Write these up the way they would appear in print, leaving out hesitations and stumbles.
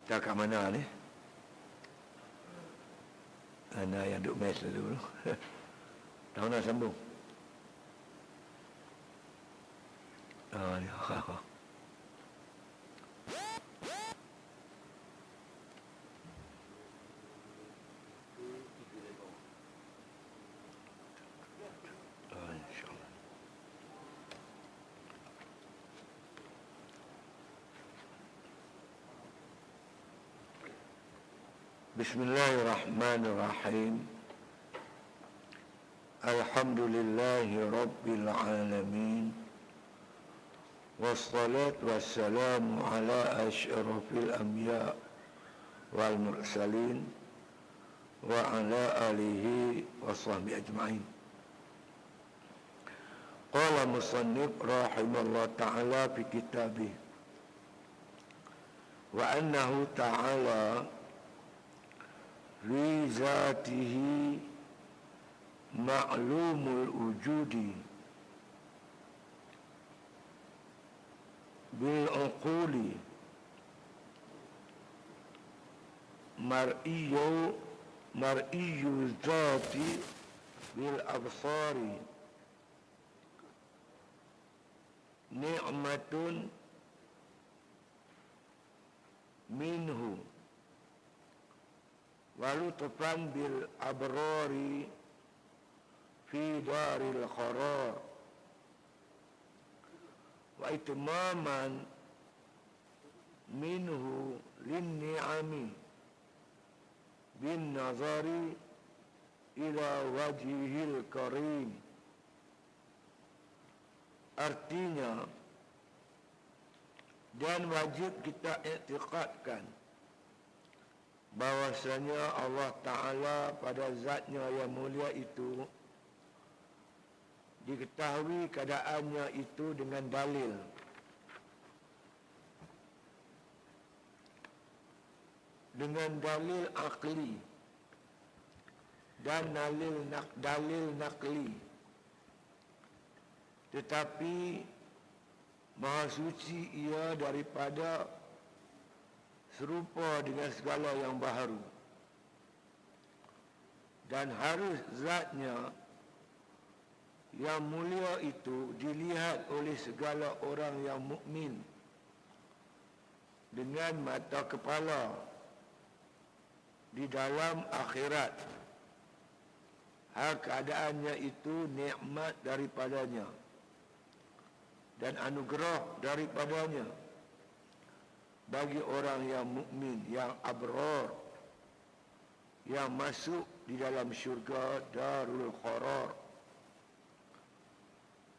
Dah kat mana ni? Ana yang duk mes dulu. Tahu nak sambung? Ni. InsyaAllah. Bismillahirrahmanirrahim. Alhamdulillahi Rabbil Alamin. Wassalatu wassalamu ala asyrafil anbiya wal mursalin wa ala alihi wa sahbihi ajma'in. Qala musannif rahimahullah ta'ala fi kitabih wa annahu ta'ala li zatihi ma'lumul wujudi bil uquli mar'iyyu zati bil absari ni'matun minhu walutfan bil abrari fi daril qarar wa itmaman minhu lin ni'ami bin nazari ila wajhil karim. Artinya, dan wajib kita i'tiqadkan bahwasanya Allah Ta'ala pada zatnya yang mulia itu diketahui keadaannya itu dengan dalil. Dengan dalil akli dan dalil nakli. Tetapi Maha Suci ia daripada serupa dengan segala yang baharu, dan harus zatnya yang mulia itu dilihat oleh segala orang yang mukmin dengan mata kepala di dalam akhirat. Hal keadaannya itu nikmat daripadanya dan anugerah daripadanya bagi orang yang mukmin, yang abrar, yang masuk di dalam syurga Darul Qarar,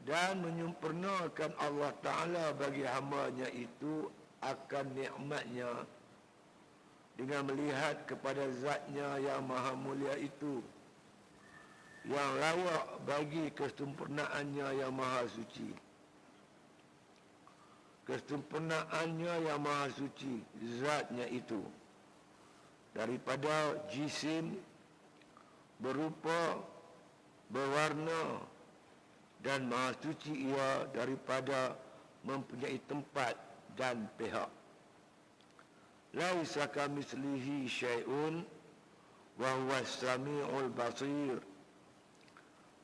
dan menyempurnakan Allah Ta'ala bagi hamba-Nya itu akan nikmatnya dengan melihat kepada zatnya yang maha mulia itu, yang layak bagi kesempurnaannya yang maha suci. Kesempurnaannya yang maha suci, zatnya itu, daripada jisim, berupa, berwarna, dan maha suci ia daripada mempunyai tempat dan pihak. Laisa kamitslihi syai'un wa huwas samiul basir.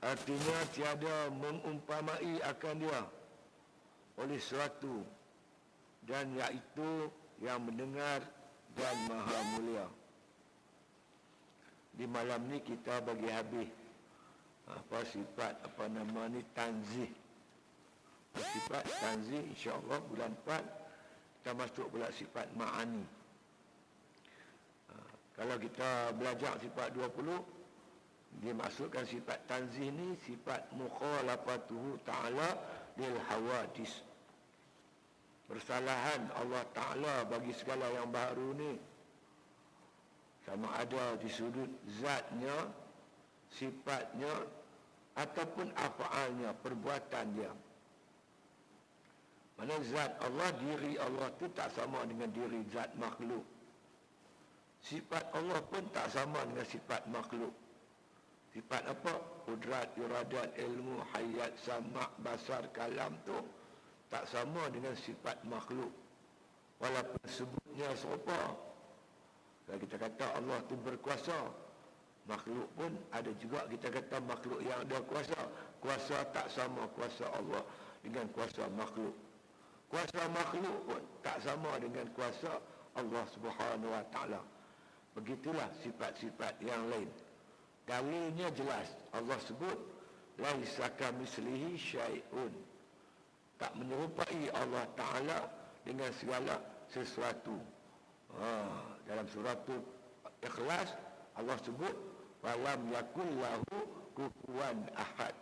Artinya tiada mengumpamai akan dia oleh sesuatu, dan iaitu yang mendengar dan maha mulia. Di malam ni kita bagi habis sifat tanzih. Sifat tanzih, insya-Allah bulan 4 kita masuk pula sifat ma'ani. Kalau kita belajar sifat 20, dia masukkan sifat tanzih ni sifat mukhalafatuhu ta'ala lil hawadis. Persalahan Allah Ta'ala bagi segala yang baru ni, sama ada di sudut zatnya, sifatnya, ataupun af'alnya, perbuatan dia. Mana zat Allah, diri Allah tu tak sama dengan diri zat makhluk. Sifat Allah pun tak sama dengan sifat makhluk. Sifat apa? Qudrat, iradat, ilmu, hayat, sama', basar, kalam tu tak sama dengan sifat makhluk. Walaupun sebutnya serupa, Kalau kita kata Allah tu berkuasa, makhluk pun ada juga kita kata makhluk yang ada kuasa. Kuasa tak sama kuasa Allah dengan kuasa makhluk. Kuasa makhluk pun tak sama dengan kuasa Allah Subhanahu Wa Taala. Begitulah sifat-sifat yang lain. Dalilnya jelas. Allah sebut laisa kamitslihi syai'un. Tak menyerupai Allah Taala dengan segala sesuatu. Dalam surah Ikhlas Allah sebut walam yakul lahu kufuwan ahad.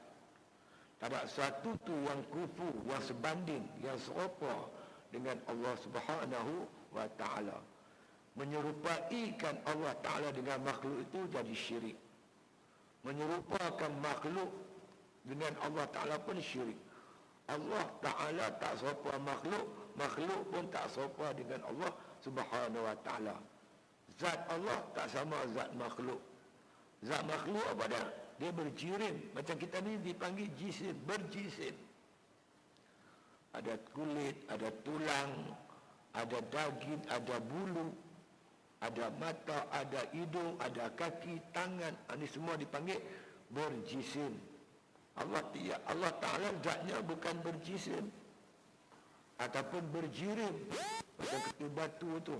Tak ada satu tu yang kufu, yang sebanding, yang serupa dengan Allah Subhanahu Wa Taala. Menyerupaikan Allah Taala dengan makhluk itu jadi syirik. Menyerupakan makhluk dengan Allah Taala pun syirik. Allah Taala tak serupa makhluk, makhluk pun tak serupa dengan Allah Subhanahu Wa Taala. Zat Allah tak sama zat makhluk. Zat makhluk apa dah? Dia berjirim. Macam kita ni dipanggil jisim, berjisim. Ada kulit, ada tulang, ada daging, ada bulu, ada mata, ada hidung, ada kaki, tangan. Ini semua dipanggil berjisim. Allah Ta'ala zatnya bukan berjisim ataupun berjirim. Macam ketil batu tu.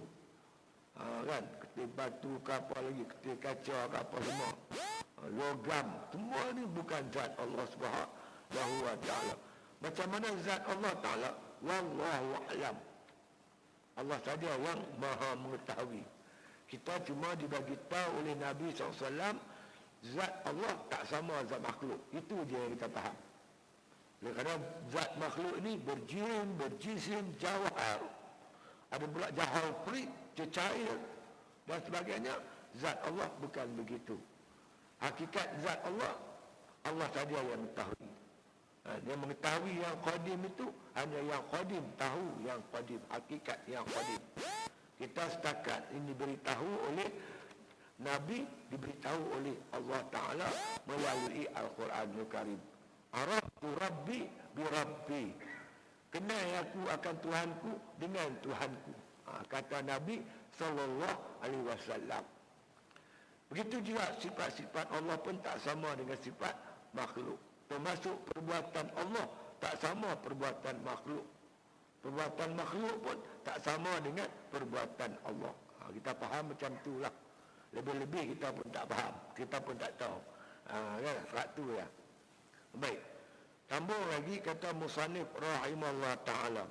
Kan? Ketil batu ke apa lagi, ketil kaca ke apa semua. Logam. Semua ni bukan zat Allah Subhanahu Wa Ta'ala. Macam mana zat Allah Ta'ala? Wallahu a'lam. Allah saja yang maha mengetahui. Kita cuma dibagi tahu oleh Nabi SAW, zat Allah tak sama zat makhluk. Itu je yang kita faham. Kerana zat makhluk ni berjirim, berjisim, jawhar. Ada pula jawhar perit, cecair dan sebagainya. Zat Allah bukan begitu. Hakikat zat Allah, Allah saja yang mengetahui. Dia mengetahui yang qadim itu, hanya yang qadim tahu yang qadim, hakikat yang qadim. Kita setakat ini diberitahu oleh Nabi, diberitahu oleh Allah Ta'ala melalui Al-Quranul Karim. Araftu Rabbi bi Rabbi. Kenal aku akan Tuhanku dengan Tuhanku. Kata Nabi SAW. Begitu juga sifat-sifat Allah pun tak sama dengan sifat makhluk. Termasuk perbuatan Allah tak sama perbuatan makhluk. Perbuatan makhluk pun tak sama dengan perbuatan Allah. Kita faham macam itulah. Lebih-lebih kita pun tak faham. Kita pun tak tahu. Kan? Serat tu ya. Baik. Sambung lagi kata musannif rahimahullah ta'ala.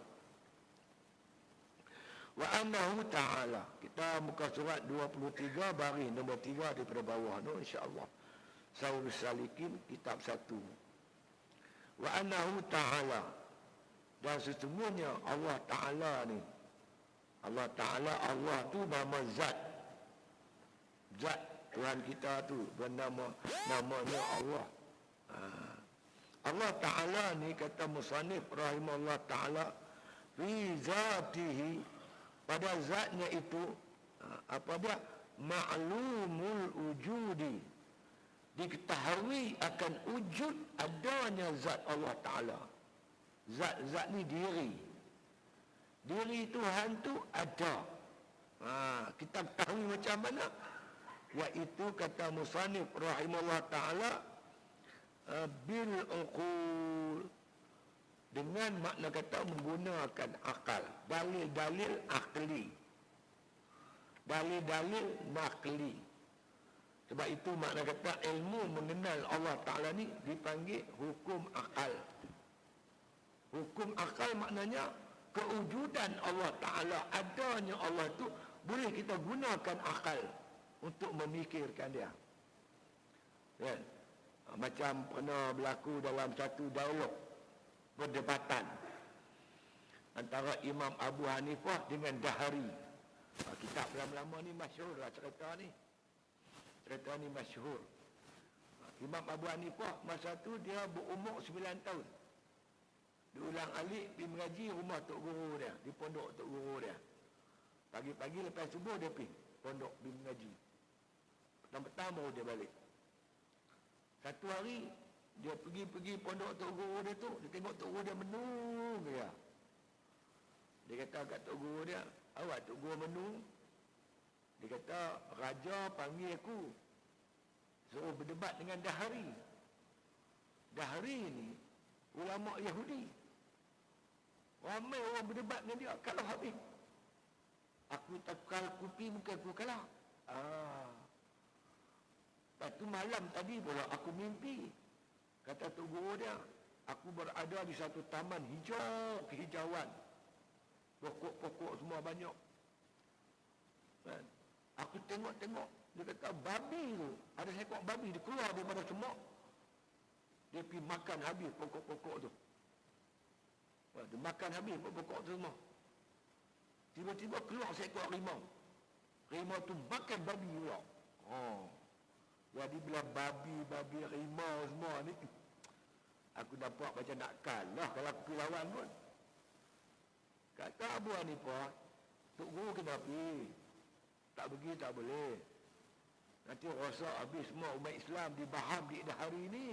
Wa annahu ta'ala. Kita muka surat 23 baris nombor 3 daripada bawah tu insya-Allah. Saurus Salikin kitab 1. Wa annahu ta'ala. Dan sesungguhnya Allah Ta'ala ni, Allah Ta'ala, Allah tu nama zat. Zat Tuhan kita tu namanya Allah. Allah Ta'ala ni kata musannif rahimahullah ta'ala, fi zatihi, pada zatnya itu, apa dia? Ma'lumul wujudi, diketahui akan wujud adanya zat Allah Ta'ala. Zat ni diri. Diri Tuhan tu ada. Kita tahu macam mana? Iaitu kata musannif rahimahullah ta'ala, bil uqul, dengan makna kata menggunakan akal. Dalil-dalil akli. Dalil-dalil nakli. Sebab itu makna kata ilmu mengenal Allah Ta'ala ni dipanggil hukum akal. Hukum akal maknanya kewujudan Allah Ta'ala, adanya Allah tu boleh kita gunakan akal untuk memikirkan dia. Kan? Macam pernah berlaku dalam satu dialog perdebatan antara Imam Abu Hanifah dengan Dahari. Kitab lama-lama ni masyhur lah cerita ni. Cerita ni masyhur. Imam Abu Hanifah masa tu dia berumur 9 tahun. Dia ulang alik pergi mengaji rumah tok guru dia, di pondok tok guru dia. Pagi-pagi lepas subuh dia pergi pondok pergi mengaji. Petang-petang baru dia balik. Satu hari dia pergi pondok tok guru dia tu, dia tengok tok guru dia menung dia. Dia kata kat tok guru dia, "Awak tok guru menung?" Dia kata, kata, raja panggil aku, suruh berdebat dengan Dahri. Dahri ni ulama Yahudi. Ramai orang berdebat dengan dia, kalah habis. Aku takal kupi, bukan aku kalah. Lepas tu malam tadi pula aku mimpi. Kata Tok Guru dia, aku berada di satu taman hijau, kehijauan. Pokok-pokok semua banyak. Kan? Aku tengok-tengok, dia kata babi tu, ada seekor babi, dia keluar daripada semua. Dia pergi makan habis pokok-pokok tu. Dia makan habis pokok tu semua. Tiba-tiba keluar seekor rimau. Rimau tu makan babi pula. Jadi bila babi, rimau semua ni, aku dapat macam nak kalah kalau aku lawan pun. Kata Abu Hanifah, Tok Guru kena pergi. Tak pergi tak boleh. Nanti rosak habis semua umat Islam dibaham di hari ni.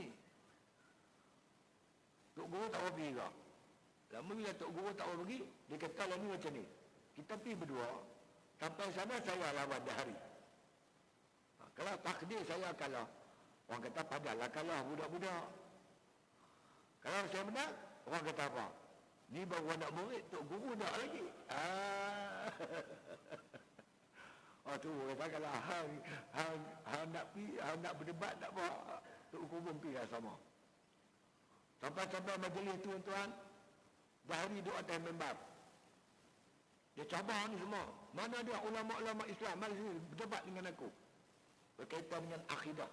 Tok Guru tak mau pergi tak? Lama bila Tok Guru tak mau pergi, dia kata lah ni macam ni. Kita pergi berdua, sampai sana saya lawan Dahari. Kalau takdir saya kalah, orang kata padalah kalah budak-budak. Kalau saya menang, orang kata apa? Ni baru anak murid, Tok Guru nak lagi. Tu kata kalau hang nak berdebat tak apa, Tok Guru pun pergi sama. Sampai majlis tuan-tuan, Dahri duduk atas mimbar. Dia cabar ni semua. Mana dia ulama-ulama Islam mari sini berdebat dengan aku berkaitan dengan akidah.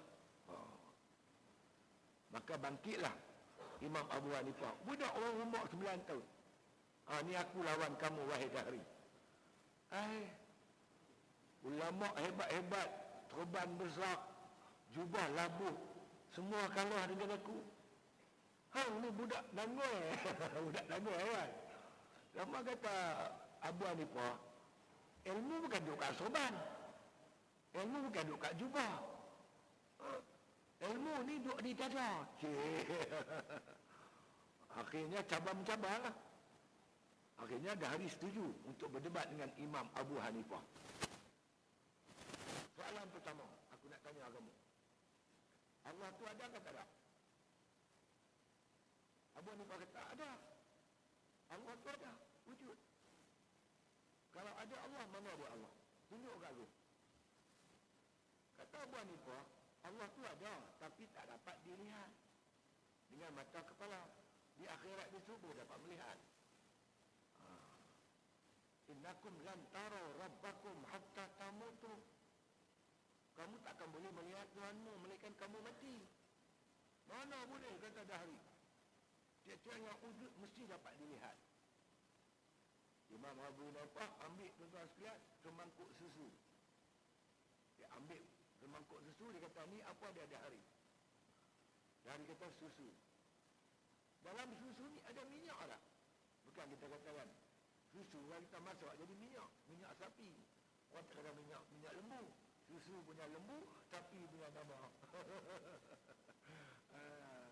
Maka bangkitlah Imam Abu Hanifah. Budak orang umur 9 tahun. Ni aku lawan kamu wahai Dahri. Ulama hebat-hebat, turban besar, jubah labuh, semua kalah dengan aku. Hang ni budak dangoi. Budak dangoi kan. Lama kata Abu Hanifah, ilmu bukan duduk kat sorban. Ilmu bukan duduk kat jubah. Ilmu ni duduk di dada. Akhirnya cabar-mencabar lah. Akhirnya Dahri setuju untuk berdebat dengan Imam Abu Hanifah. Soalan pertama, aku nak tanya kamu. Allah tu ada ke tak ada? Abu Hanifah kata ada. Allah tu ada, wujud. Kalau ada Allah, mana ada Allah? Tunjuk kat aku. Kata Abu Hanifah, Allah tu ada, tapi tak dapat dilihat dengan mata kepala. Di akhirat di subuh dapat melihat. Innakum lan taraw rabbakum hatta tamutu. Kamu takkan boleh melihat Tuhanmu melainkan kamu mati. Mana boleh, kata Dahri. Tiap-tiap yang wujud mesti dapat dilihat. Imam Abu Hanifah ambil tuan-tuan sekalian semangkuk susu. Dia ambil semangkuk susu, dia kata ni apa dia Dahri. Dahri kata susu. Dalam susu ni ada minyak tak? Bukan kita katakan susu kalau kita masak jadi minyak sapi. Orang kata minyak lembu. Susu punya lembu, sapi punya nama.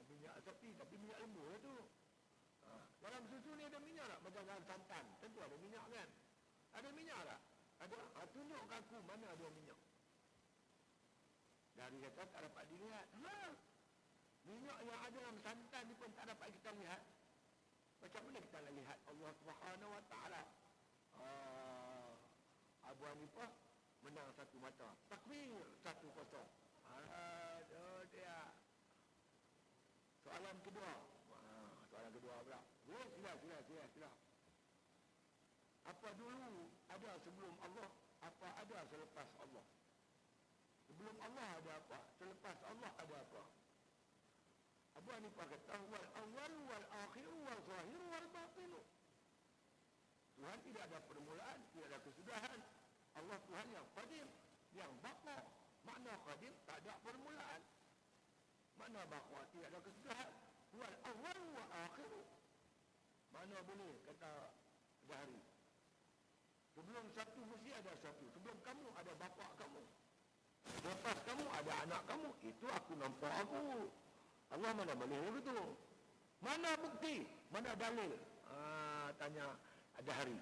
Minyak sapi tapi minyak lembu lah tu. Dalam susu ni ada minyak tak? Macam dalam santan, tentu ada minyak kan? Ada minyak tak? Ada. Tunjuk kat aku mana ada minyak. Dari kata tak dapat dilihat. Minyak yang ada dalam santan ni pun tak dapat kita lihat. Macam mana kita nak lihat Allah Subhanahu Wa Taala? Abu Hanifah menang satu mata. Takbir 1-0. Aduh dia. Soalan kedua. Soalan kedua pula. Sila. Apa dulu ada sebelum Allah? Apa ada selepas Allah? Sebelum Allah ada apa? Selepas Allah ada apa? Abu Hanifah kata wal awal wal akhir wal zahir wal batin. Tuhan tidak ada permulaan, tidak ada kesudahan. Allah Tuhan yang qadim, yang baqa. Makna qadim tak ada permulaan. Makna baqa tidak ada kesudahan. Wal awal wal akhir. Mana boleh kata Dahri. Sebelum satu mesti ada satu. Sebelum kamu ada bapa kamu. Lepas kamu ada anak kamu. Itu aku nampak aku. Allah mana boleh begitu? Mana bukti? Mana dalil? Tanya Dahri.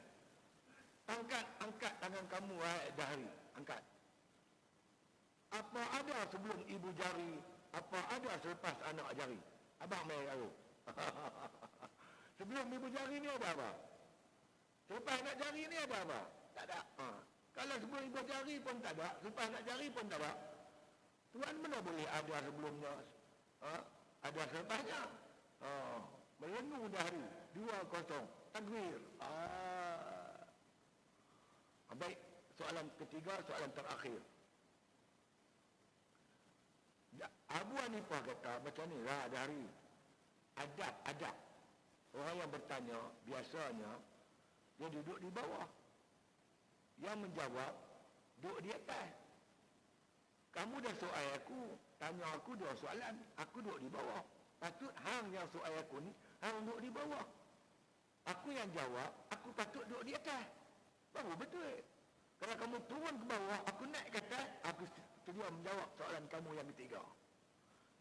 Angkat tangan kamu, Dahri. Angkat. sebelum ibu jari? Apa ada selepas anak jari? Abang main tahu. Sebelum ibu jari ni ada apa? Selepas anak jari ni ada apa? Tak ada. Kalau sebelum ibu jari pun tak ada, selepas anak jari pun tak ada. Tuhan mana boleh ada sebelumnya? Ada selepasnya. Melenung dahari 2-0 takbir. Baik, soalan ketiga, soalan terakhir. Abu Hanifah kata macam ni lah dari adab. Orang yang bertanya biasanya dia duduk di bawah, yang menjawab duduk di atas. Kamu dah soal aku, tanya aku 2 soalan, aku duduk di bawah. Patut hang yang soal aku ni, hang duduk di bawah. Aku yang jawab, aku patut duduk di atas. Baru betul. Kalau kamu turun ke bawah, aku naik ke atas, aku sedia menjawab soalan kamu yang ketiga.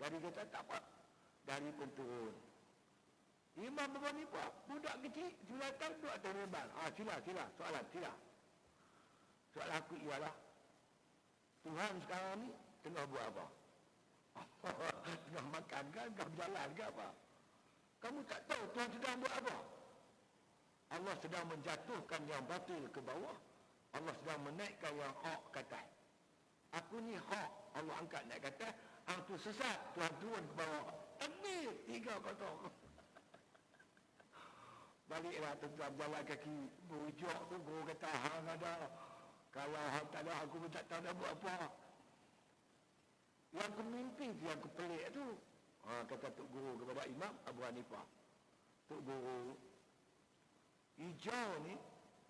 Jadi kata tak apa, dari pun turun. Imam Abu Hanifah, budak kecil, silakan duduk atas rebal. Sila, soalan, sila. Soalan aku ialah, Tuhan sekarang ni tengah buat apa? Tengah makan ke, tengah berjalan ke apa? Kamu tak tahu Tuhan sedang buat apa? Allah sedang menjatuhkan yang batil ke bawah. Allah sedang menaikkan yang hak ke atas. Aku ni hak, Allah angkat naik ke atas. Hang tu sesat, Tuhan turun ke bawah. Takbir, 3 kata. Baliklah tuan jalan kaki, bujuk tu, guru kata, hang ada. Kalau hang tak ada, aku pun tak tahu nak buat apa. Yang aku mimpi tu, yang aku pelik tu. Kata Tok Guru kepada Imam Abu Hanifah. Tok Guru, hijau ni,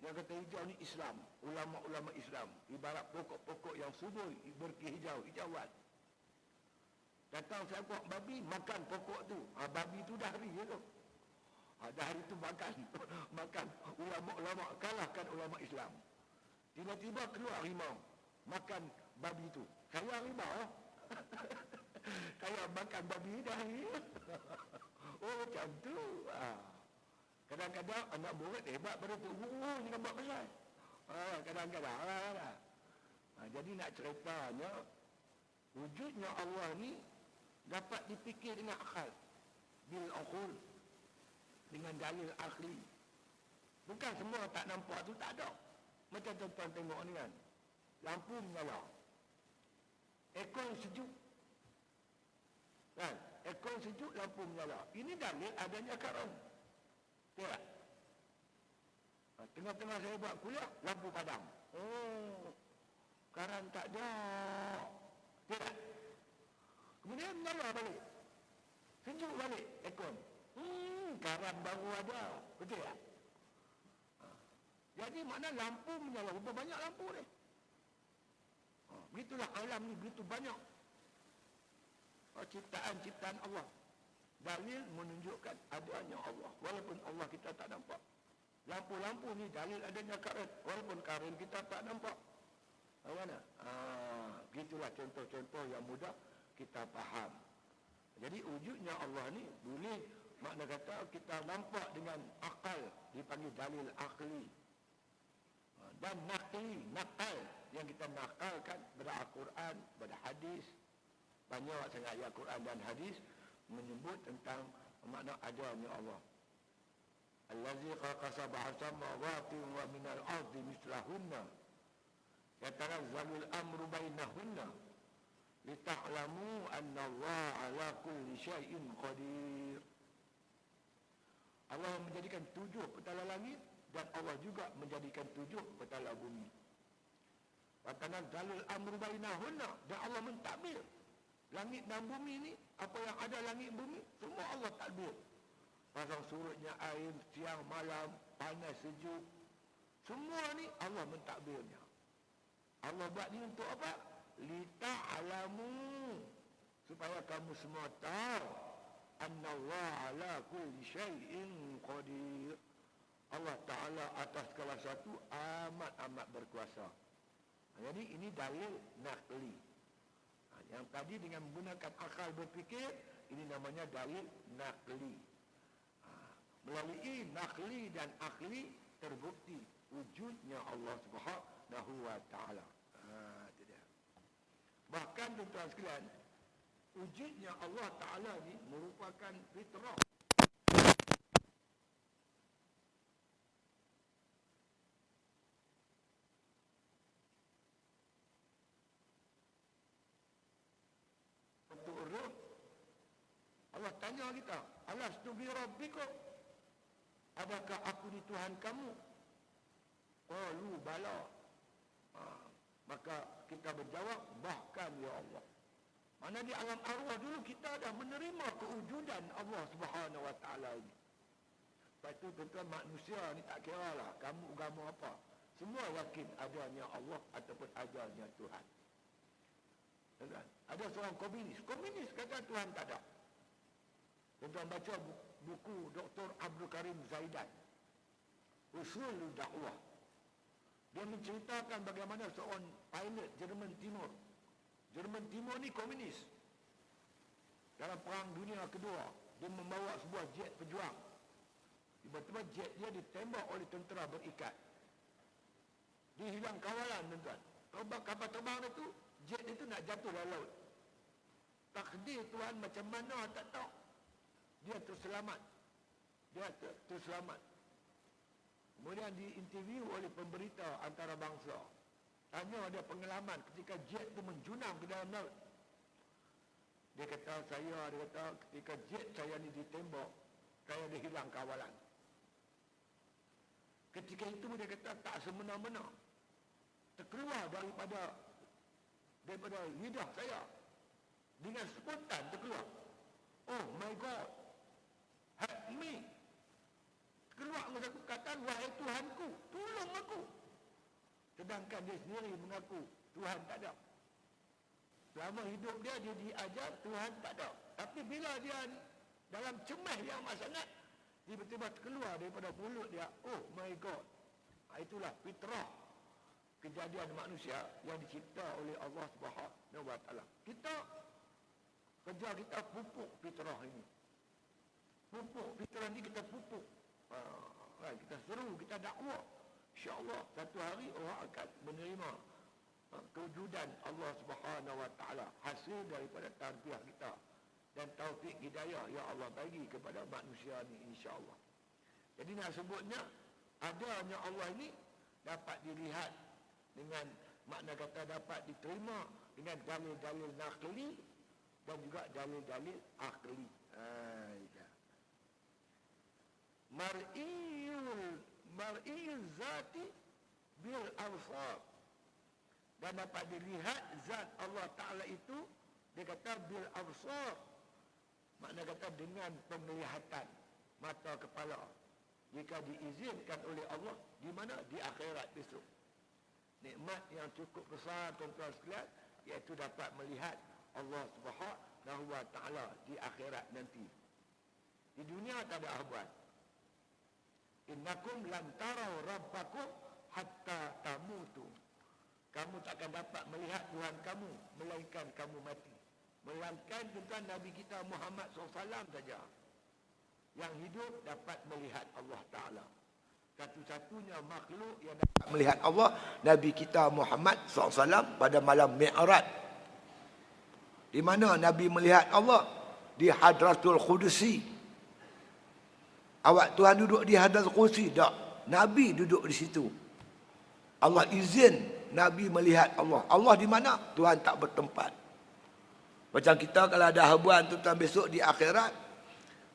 yang kata hijau ni Islam. Ulama-ulama Islam. Ibarat pokok-pokok yang subur, berkehijau, hijauan. Datang seekor babi, makan pokok tu. Babi tu dahari je tu. Dahari tu makan. Makan ulama-ulama, kalahkan ulama Islam. Tiba-tiba keluar harimau, makan babi tu. Saya harimau. Saya makan babi dahari. Oh macam tu. Kadang-kadang anak murid hebat pada Tok Guru ni nampak besar. Kadang-kadang. Jadi nak ceritanya, wujudnya Allah ni dapat dipikir dengan akal. Bil uqul, dengan dalil akli. Bukan semua tak nampak tu tak ada. Macam tuan-tuan tengok ni kan, lampu menyala, aircon sejuk kan, aircon sejuk, lampu menyala. Ini dalil adanya karam. Tak? Tengah-tengah saya buat kuliah, lampu padam. Karan tak ada. Tak? Kemudian menyala balik, sejuk balik aircon. Karan baru ada. Betul tak? Jadi makna lampu menyala. Berapa banyak lampu ni? Begitulah alam ni, begitu banyak ciptaan-ciptaan Allah. Dalil menunjukkan adanya Allah, walaupun Allah kita tak nampak. Lampu-lampu ni dalil adanya karen, walaupun karen kita tak nampak. Bagaimana? Begitulah contoh-contoh yang mudah kita faham. Jadi wujudnya Allah ni boleh, makna kata kita nampak dengan akal, dipanggil dalil akli. Dan nakli, nakal, yang kita nakalkan pada Al-Quran, pada hadis. Banyak sangat ayat Al-Quran dan hadis menyebut tentang makna adanya Allah. Allazi khalaqa sab'a samawati wa minal ardi mislahunna yatanazzalul amru bainahunna lita'lamu anna Allah ala kulli syai'in qadir. Allah menjadikan 7 petala langit dan Allah juga menjadikan 7 petala bumi. Watanazzalul amru bainahunna, dan Allah mentadbir langit dan bumi ni, apa yang ada langit bumi semua Allah tadbir. Pasang surutnya air, siang malam, panas sejuk, semua ni Allah mentadbirnya. Allah buat ni untuk apa? Lita'lamu, supaya kamu semua tahu annallaha ala kulli syai'in qadir. Allah Ta'ala atas segala satu amat-amat berkuasa. Jadi ini dalil nakli. Yang tadi dengan menggunakan akal berfikir, ini namanya dalil nakli. Melalui nakli dan akli terbukti wujudnya Allah Subhanahu wa Ta'ala. Itu dia. Bahkan Islam, tuan-tuan sekalian, wujudnya Allah Ta'ala ni merupakan fitrah. Untuk urut, Allah tanya kita, alastu bi rabbikum, adakah aku ni Tuhan kamu? Qalu bala. Maka kita berjawab, bahkan ya Allah. Mana di alam arwah dulu kita dah menerima kewujudan Allah Subhanahu Wa Taala ini. Lepas tu tuan-tuan, manusia ni tak kira lah kamu agama apa, semua yakin adanya Allah ataupun adanya Tuhan. Tuan-tuan, ada seorang komunis kata Tuhan tak ada. Tuan-tuan baca buku Dr. Abdul Karim Zaidan, Usul Dakwah. Dia menceritakan bagaimana seorang pilot Jerman Timur ni komunis. Dalam Perang Dunia Kedua, dia membawa sebuah jet pejuang. Tiba-tiba jet dia ditembak oleh tentera berikat. Dia hilang kawalan, tuan-tuan. Kapal terbang itu, jet itu nak jatuh dalam laut. Takdir Tuhan macam mana tak tahu. Dia terselamat. Kemudian diinterview oleh pemberita antarabangsa. Tanya ada pengalaman ketika jet itu menjunam ke dalam laut. Dia kata ketika jet saya ni ditembak, saya dah hilang kawalan. Ketika itu dia kata tak semena-mena. Terkeluar daripada lidah saya. Dengan spontan terkeluar. Oh my God. Help me. Keluar masa aku kata, wahai Tuhanku, tolong aku. Sedangkan dia sendiri mengaku Tuhan tak ada. Selama hidup dia diajar Tuhan tak ada. Tapi bila dia dalam cemas yang amat sangat, tiba-tiba terkeluar daripada mulut dia, oh my God. Itulah fitrah kejadian manusia yang dicipta oleh Allah Subhanahu Wa Taala. Kerja kita pupuk fitrah ini. Pupuk fitrah ini kita pupuk. Kita seru, kita dakwah. InsyaAllah satu hari orang akan menerima kewujudan Allah Subhanahu Wa Taala, hasil daripada tarbiyah kita dan taufik hidayah yang Allah bagi kepada manusia ini, insyaAllah. Jadi nak sebutnya, adanya Allah ini dapat dilihat dengan makna kata dapat diterima dengan dalil-dalil naqli dan juga dalil-dalil akli. Mar'iyul zati bil absar, dan dapat dilihat zat Allah Ta'ala itu, dia kata bil absar, makna kata dengan penglihatan mata kepala, jika diizinkan oleh Allah. Di mana? Di akhirat besok. Nikmat yang cukup besar, tuan-tuan sekalian, iaitu dapat melihat Allah Subhanahu Wa Ta'ala di akhirat nanti. Di dunia tak ada ahbuan. Innakum lan tarau rabbakum hatta tamutu. Kamu takkan dapat melihat Tuhan kamu melainkan kamu mati. Melainkan tuan Nabi kita Muhammad SAW saja yang hidup dapat melihat Allah Ta'ala. Satu-satunya makhluk yang dapat melihat Allah, Nabi kita Muhammad SAW pada malam Mi'raj. Di mana Nabi melihat Allah? Di Hadratul Qudusi. Awak Tuhan duduk di Hadratul Qudusi? Tak. Nabi duduk di situ. Allah izin Nabi melihat Allah. Allah di mana? Tuhan tak bertempat. Macam kita kalau ada habuan tuan besok di akhirat,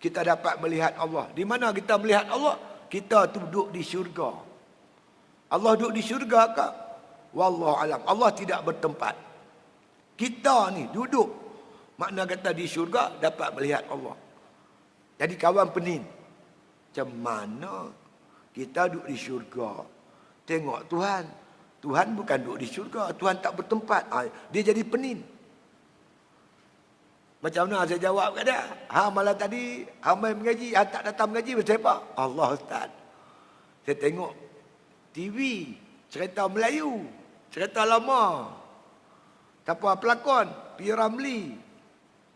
kita dapat melihat Allah. Di mana kita melihat Allah? Kita tu duduk di syurga. Allah duduk di syurga ke? Wallahu alam. Allah tidak bertempat. Kita ni duduk, makna kata di syurga dapat melihat Allah. Jadi kawan penin, macam mana kita duduk di syurga tengok Tuhan? Tuhan bukan duduk di syurga, Tuhan tak bertempat. Dia jadi penin. Macam mana saya jawab kat dia? Malam tadi hamba mengaji, tak datang mengaji bersama siapa? Allah Ustaz. Saya tengok TV, cerita Melayu, cerita lama. Siapa pelakon? P. Ramlee.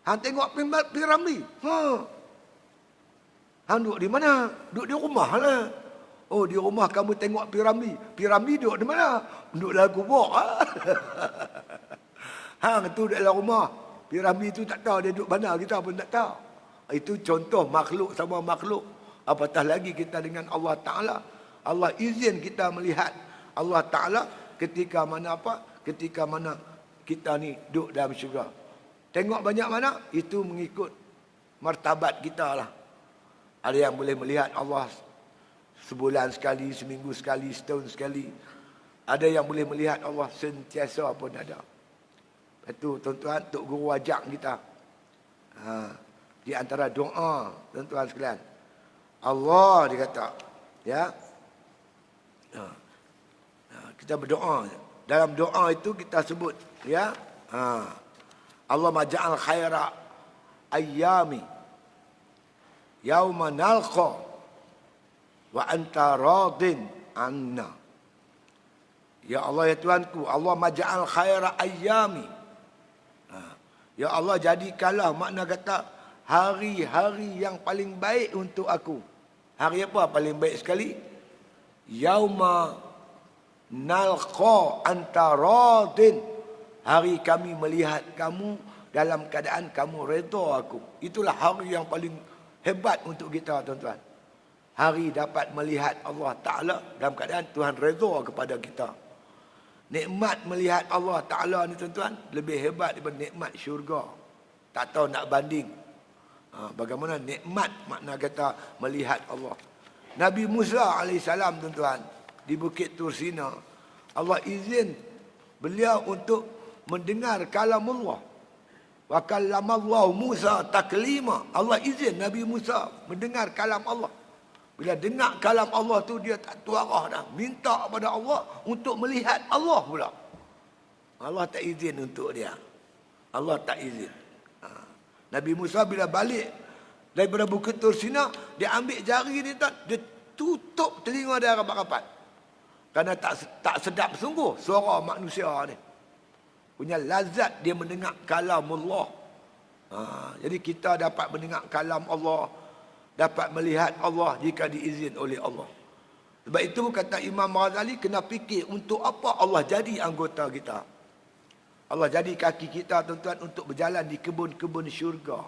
Hang tengok P. Ramlee? Hang duduk di mana? Duduk di rumah lah. Oh, di rumah kamu tengok P. Ramlee. P. Ramlee duduk di mana? Duduk dalam kubur. Hang tu dalam rumah. Piramid tu tak tahu dia duduk mana, kita pun tak tahu. Itu contoh makhluk sama makhluk. Apatah lagi kita dengan Allah Ta'ala. Allah izin kita melihat Allah Ta'ala ketika mana apa? Ketika mana kita ni duduk dalam syurga. Tengok banyak mana? Itu mengikut martabat kita lah. Ada yang boleh melihat Allah sebulan sekali, seminggu sekali, setahun sekali. Ada yang boleh melihat Allah sentiasa pun ada. Itu tuan-tuan, Tok Guru ajak kita. Di antara doa, tuan-tuan sekalian. Allah dia kata, ya. Kita berdoa. Dalam doa itu kita sebut, ya. Allah maja'al khaira ayyami yauma nalqa wa anta radin anna. Ya Allah, ya Tuhanku, Allah maja'al khaira ayyami. Ya Allah, jadikanlah, makna kata hari-hari yang paling baik untuk aku. Hari apa paling baik sekali? Yauma nalqa anta radin. Hari kami melihat kamu dalam keadaan kamu redha aku. Itulah hari yang paling hebat untuk kita, tuan-tuan. Hari dapat melihat Allah Ta'ala dalam keadaan Tuhan redha kepada kita. Nikmat melihat Allah Ta'ala ni, tuan-tuan, lebih hebat daripada nikmat syurga. Tak tahu nak banding. Bagaimana nikmat makna kata melihat Allah. Nabi Musa AS, tuan-tuan, di Bukit Tursina, Allah izin beliau untuk mendengar kalam Allah. Wa kallamallahu Musa taklima. Allah izin Nabi Musa mendengar kalam Allah. Bila dengar kalam Allah tu dia tak tuarah dah. Minta kepada Allah untuk melihat Allah pula. Allah tak izin untuk dia. Allah tak izin. Nabi Musa bila balik daripada Bukit Tursina, dia ambil jari ni tak, dia tutup telinga dia rapat-rapat. Kerana tak sedap sungguh suara manusia ni. Punya lazat dia mendengar kalam Allah. Jadi kita dapat mendengar kalam Allah, dapat melihat Allah jika diizin oleh Allah. Sebab itu kata Imam Ghazali, kena fikir untuk apa Allah jadi anggota kita. Allah jadi kaki kita, tuan-tuan, untuk berjalan di kebun-kebun syurga.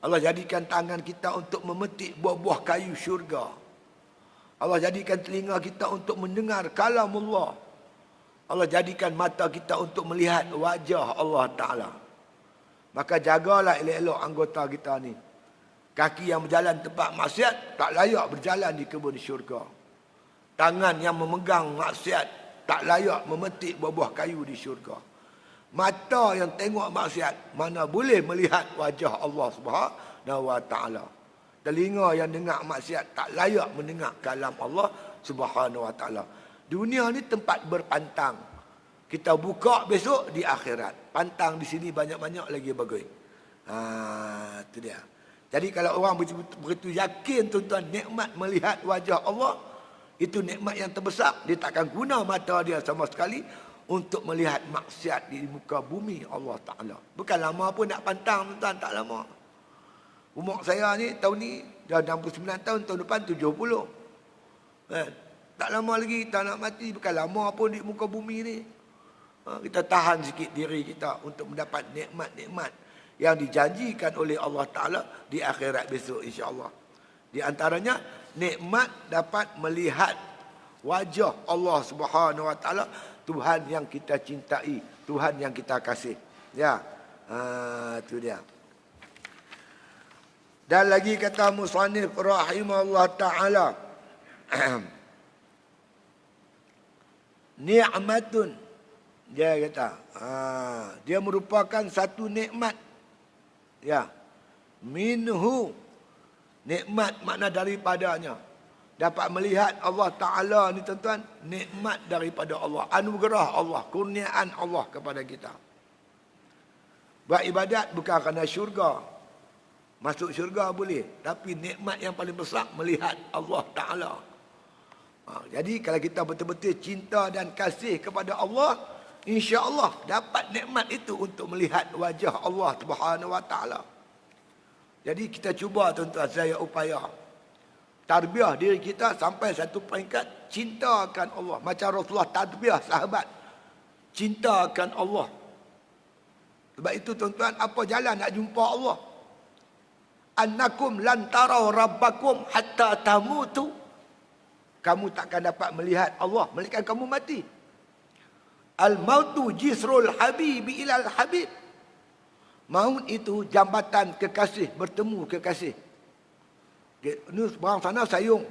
Allah jadikan tangan kita untuk memetik buah-buah kayu syurga. Allah jadikan telinga kita untuk mendengar kalam Allah. Allah jadikan mata kita untuk melihat wajah Allah Ta'ala. Maka jagalah elok-elok anggota kita ni. Kaki yang berjalan tempat maksiat tak layak berjalan di kebun syurga. Tangan yang memegang maksiat tak layak memetik buah-buah kayu di syurga. Mata yang tengok maksiat mana boleh melihat wajah Allah Subhanahu wa Ta'ala. Telinga yang dengar maksiat tak layak mendengar kalam Allah Subhanahu wa Ta'ala. Dunia ni tempat berpantang. Kita buka besok di akhirat. Pantang di sini banyak-banyak lagi bagus. Itu dia. Jadi kalau orang begitu yakin, tuan-tuan, nikmat melihat wajah Allah, itu nikmat yang terbesar. Dia takkan guna mata dia sama sekali untuk melihat maksiat di muka bumi Allah Ta'ala. Bukan lama pun nak pantang, tuan-tuan, tak lama. Umur saya ni tahun ni dah 69 tahun, tahun depan 70. Tak lama lagi kita nak mati. Bukan lama pun di muka bumi ni. Kita tahan sikit diri kita untuk mendapat nikmat-nikmat yang dijanjikan oleh Allah Ta'ala di akhirat besok, insya-Allah. Di antaranya nikmat dapat melihat wajah Allah Subhanahu wa Ta'ala, Tuhan yang kita cintai, Tuhan yang kita kasih. Ya. Itu dia. Dan lagi kata musannif rahimahullah Ta'ala, ni'matun, dia kata, dia merupakan satu nikmat. Ya. Minhu, nikmat makna daripadanya. Dapat melihat Allah Ta'ala ni, tuan-tuan, nikmat daripada Allah, anugerah Allah, kurniaan Allah kepada kita. Buat ibadat bukan kerana syurga. Masuk syurga boleh, tapi nikmat yang paling besar melihat Allah Ta'ala. Jadi kalau kita betul-betul cinta dan kasih kepada Allah, insya-Allah dapat nikmat itu untuk melihat wajah Allah Subhanahu wa Ta'ala. Jadi kita cuba, tuan-tuan, saya upaya tarbiyah diri kita sampai satu peringkat cinta akan Allah. Macam Rasulullah tarbiyah sahabat cinta akan Allah. Sebab itu tuan-tuan, apa jalan nak jumpa Allah? Annakum lan tarau rabbakum hatta tamutu. Kamu takkan dapat melihat Allah melainkan kamu mati. Al-mautu jisrul habibi ilal habib. Maut itu jambatan kekasih bertemu kekasih. Ni seberang sana Sayung,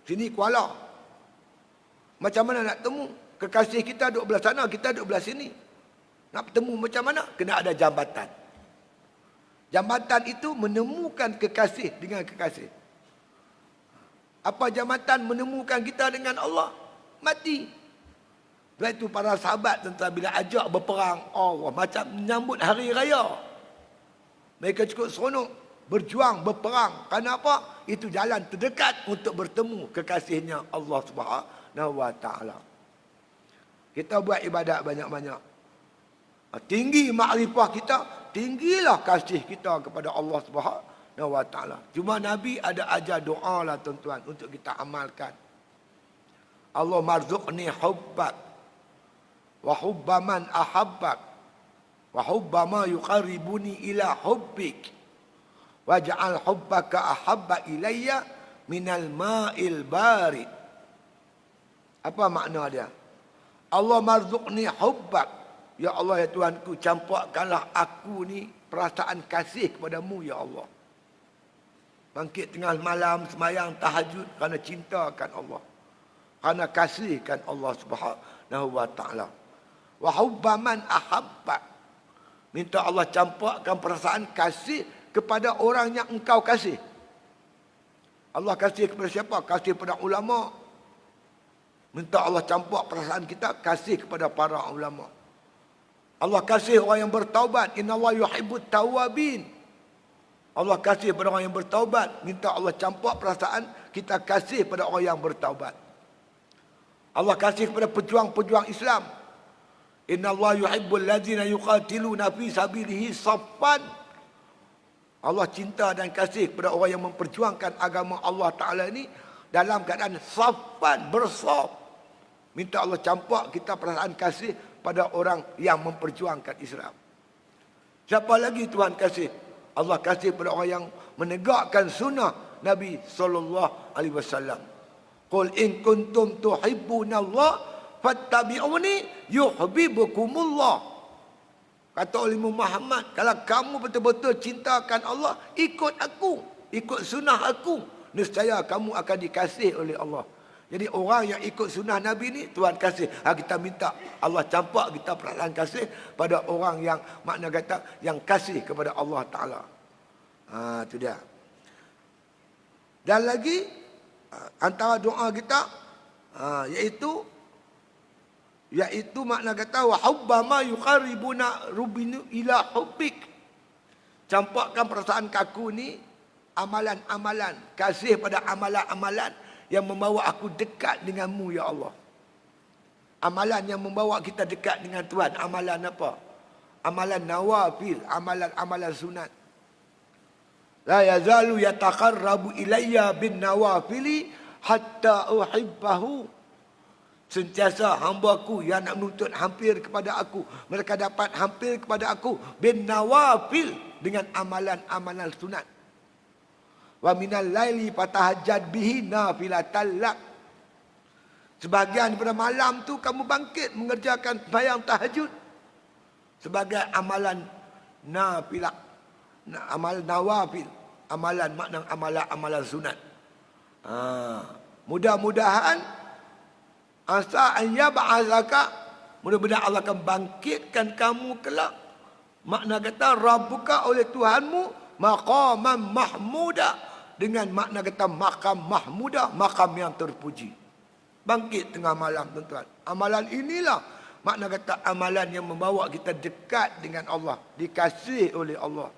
sini Kuala. Macam mana nak temu? Kekasih kita duduk belah sana, kita duduk belah sini. Nak bertemu macam mana? Kena ada jambatan. Jambatan itu menemukan kekasih dengan kekasih. Apa jambatan menemukan kita dengan Allah? Mati. Sebab itu para sahabat tentang bila ajak berperang, Allah macam menyambut hari raya. Mereka cukup seronok berjuang, berperang. Kenapa? Itu jalan terdekat untuk bertemu kekasihnya Allah Subhanahu Wa Taala. Kita buat ibadat banyak-banyak. Tinggi makrifah kita, tinggilah kasih kita kepada Allah Subhanahu Wa Taala. Cuma Nabi ada ajar doa lah tuan-tuan untuk kita amalkan. Allah marzuqni hubbak wa hubba man ahabbak wa hubba ma yuqarribuni ila hubbik waj'al hubbaka ahabba ilayya minal ma'il barid. Apa makna dia? Allah marzuqni hubbak. Ya Allah, ya Tuhanku, campurkanlah aku ni perasaan kasih kepadamu, ya Allah. Bangkit tengah malam semayang tahajud kerana cintakan Allah, kerana kasihkan Allah Subhanahu Wa Taala. Wa hubba man ahabbak. Minta Allah campurkan perasaan kasih kepada orang yang engkau kasih. Allah kasih kepada siapa? Kasih kepada ulama. Minta Allah campur perasaan kita kasih kepada para ulama. Allah kasih orang yang bertaubat. Innallaha yuhibbut tawwabin. Allah kasih kepada orang yang bertaubat. Minta Allah campur perasaan kita kasih kepada orang yang bertaubat. Allah kasih kepada pejuang-pejuang Islam. Innallaha yuhibbul ladzina yuqatiluna fi sabilihi saffan. Allah cinta dan kasih kepada orang yang memperjuangkan agama Allah Ta'ala ini dalam keadaan saffan, bersaf. Minta Allah campur kita perasaan kasih pada orang yang memperjuangkan Islam. Siapa lagi Tuhan kasih? Allah kasih pada orang yang menegakkan sunnah Nabi SAW. Qul in kuntum tuhibbunallah fattabi'uni yuhibbukumullah. Kata oleh Muhammad, kalau kamu betul-betul cintakan Allah, ikut aku, ikut sunnah aku, nescaya kamu akan dikasih oleh Allah. Jadi orang yang ikut sunnah Nabi ni Tuhan kasih. Kita minta Allah campur kita perasaan kasih pada orang yang makna kata yang kasih kepada Allah Ta'ala. Itu dia. Dan lagi antara doa kita iaitu makna kata wa hubba ma yuqarribuna rubinu ila hubbik. Campurkan perasaan kaku ni amalan-amalan, kasih pada amalan-amalan yang membawa aku dekat denganmu, ya Allah. Amalan yang membawa kita dekat dengan Tuhan. Amalan apa? Amalan nawafil, amalan-amalan sunat. La yazalu yataqarrabu ilayya bin nawafili hatta uhibbahu. Sentiasa hamba-Ku yang nak menuntut hampir kepada aku, mereka dapat hampir kepada aku bin nawafil, dengan amalan-amalan sunat. Wa minal laili fatahajjad bihi nafilatan lak. Sebahagian daripada malam tu kamu bangkit mengerjakan sembahyang tahajud sebagai amalan nafilah, amal nawafil, amalan makna amalan sunat. Mudah-mudahan asa an yab'atsaka, mudah-mudahan Allah akan bangkitkan kamu kelak. Makna kata rabbuka, oleh Tuhanmu, maqaman mahmuda, dengan makna kata makam mahmudah, makam yang terpuji. Bangkit tengah malam tuan-tuan. Amalan inilah makna kata amalan yang membawa kita dekat dengan Allah, dikasih oleh Allah.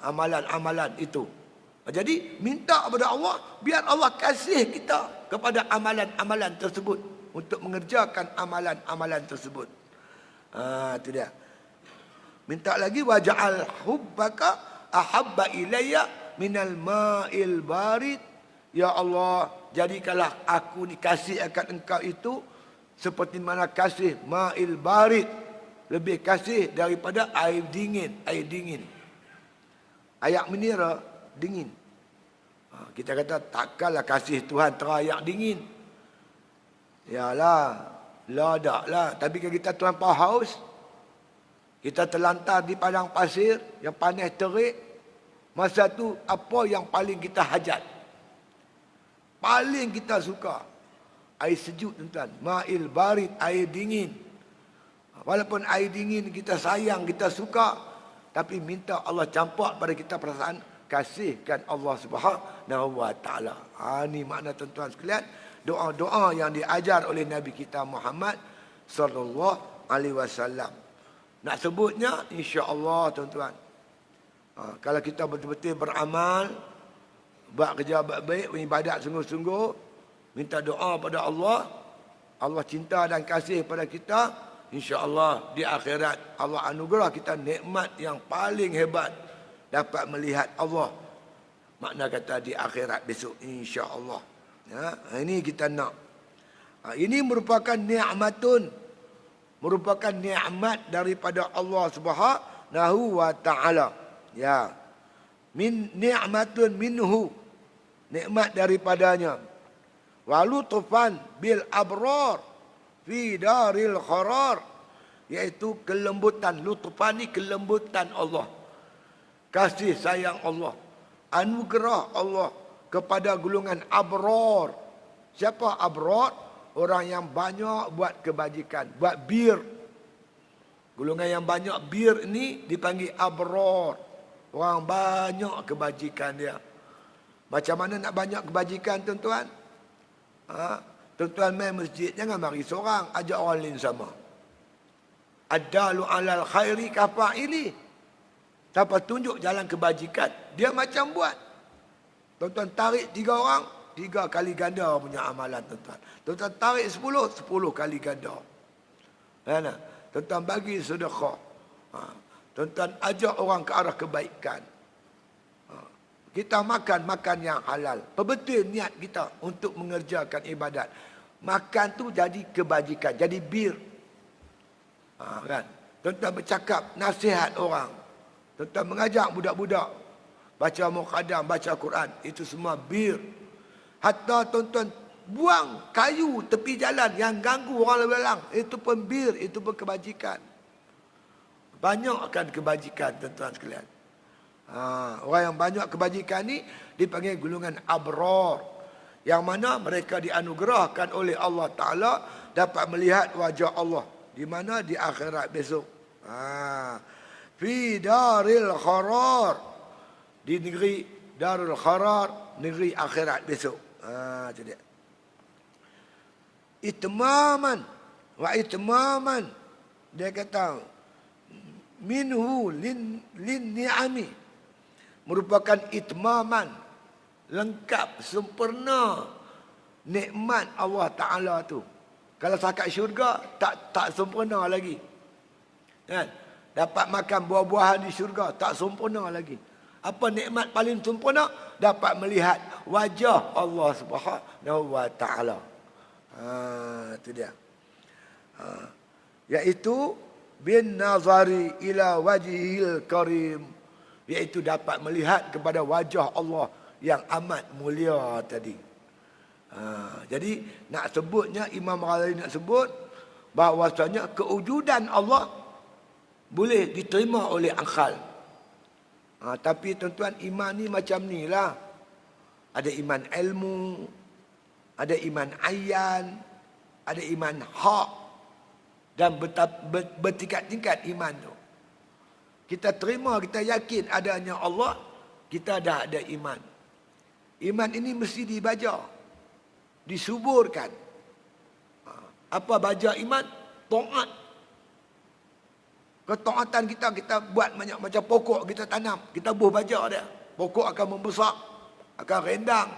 Amalan-amalan itu. Jadi minta kepada Allah biar Allah kasih kita kepada amalan-amalan tersebut, untuk mengerjakan amalan-amalan tersebut. Itu dia. Minta lagi waja'al hubbaka ahabba ilayya minal ma'il barid. Ya Allah, jadikanlah aku ni kasih akan engkau itu seperti mana kasih ma'il barid, lebih kasih daripada air dingin. Air dingin. Air mineral dingin. Kita kata takkanlah kasih Tuhan terayak dingin. Yalah, ladak lah. Tapi kalau kita terlampau haus, kita terlantar di padang pasir yang panas terik, masa tu apa yang paling kita hajat? Paling kita suka air sejuk, tuan-tuan. Ma'il barid, air dingin. Walaupun air dingin kita sayang, kita suka, tapi minta Allah campak pada kita perasaan kasihkan Allah Subhanahu wa taala. Ini makna tuan-tuan sekalian, doa-doa yang diajar oleh Nabi kita Muhammad sallallahu alaihi wasallam. Nak sebutnya insya-Allah tuan-tuan. Kalau kita betul-betul beramal, buat kerja baik-baik, beribadat sungguh-sungguh, minta doa pada Allah, Allah cinta dan kasih pada kita, insya-Allah di akhirat Allah anugerah kita nikmat yang paling hebat, dapat melihat Allah. Makna kata di akhirat besok insya-Allah. Ya, ini kita nak. Ini merupakan nikmatun, merupakan nikmat daripada Allah Subhanahu wa taala. Ya. Min ni'matun minhu, nikmat daripadanya. Wa lutfan bil abrar fi daril qarar, iaitu kelembutan. Lutfan ni kelembutan Allah, kasih sayang Allah, anugerah Allah kepada golongan abrar. Siapa abrar? Orang yang banyak buat kebajikan, buat bir. Golongan yang banyak bir ni dipanggil abrar. Orang banyak kebajikan dia. Macam mana nak banyak kebajikan, tuan-tuan? Tuan-tuan main masjid, jangan mari seorang, ajak orang lain sama. Ad-dalu alal khairi kafa'ili. Siapa tunjuk jalan kebajikan, dia macam buat. Tuan-tuan tarik 3 orang, 3 kali ganda punya amalan, tuan-tuan. Tuan-tuan tarik 10, 10 kali ganda. Mana? Tuan-tuan bagi sedekah. Tuan-tuan ajak orang ke arah kebaikan. Kita makan yang halal. Betul niat kita untuk mengerjakan ibadat. Makan tu jadi kebajikan, jadi bir. Kan? Tuan-tuan bercakap, nasihat orang. Tuan-tuan mengajak budak-budak baca muqaddam, baca Quran. Itu semua bir. Hatta tuan-tuan buang kayu tepi jalan yang ganggu orang lalu lalang. Itu pun bir, itu pun kebajikan. Banyakkan kebajikan, tuan-tuan sekalian. Orang yang banyak kebajikan ni dipanggil golongan abrar, yang mana mereka dianugerahkan oleh Allah Ta'ala dapat melihat wajah Allah. Di mana? Di akhirat besok. Fi daril qarar, di negeri darul qarar, negeri akhirat besok. Itu dia. Itmaman wa itmaman, dia kata minhu lin ni'ami, merupakan itmaman, lengkap, sempurna nikmat Allah Ta'ala tu. Kalau sakat syurga, tak sempurna lagi. Kan? Dapat makan buah-buahan di syurga, tak sempurna lagi. Apa nikmat paling sempurna? Dapat melihat wajah Allah Subhanahu wa Ta'ala. Itu dia. Iaitu bin nazari ila wajhil karim, iaitu dapat melihat kepada wajah Allah yang amat mulia tadi. Jadi nak sebutnya, Imam Ghazali nak sebut bahawasanya kewujudan Allah boleh diterima oleh akal. Tapi tuan-tuan, iman ni macam ni lah. Ada iman ilmu, ada iman ayan, ada iman hak, dan bertingkat-tingkat iman tu. Kita terima, kita yakin adanya Allah, kita dah ada iman. Iman ini mesti dibaca, disuburkan. Apa baca iman? Taat. Ketaatan kita buat banyak, macam pokok kita tanam, kita buh baca dia. Pokok akan membesar, akan rendang.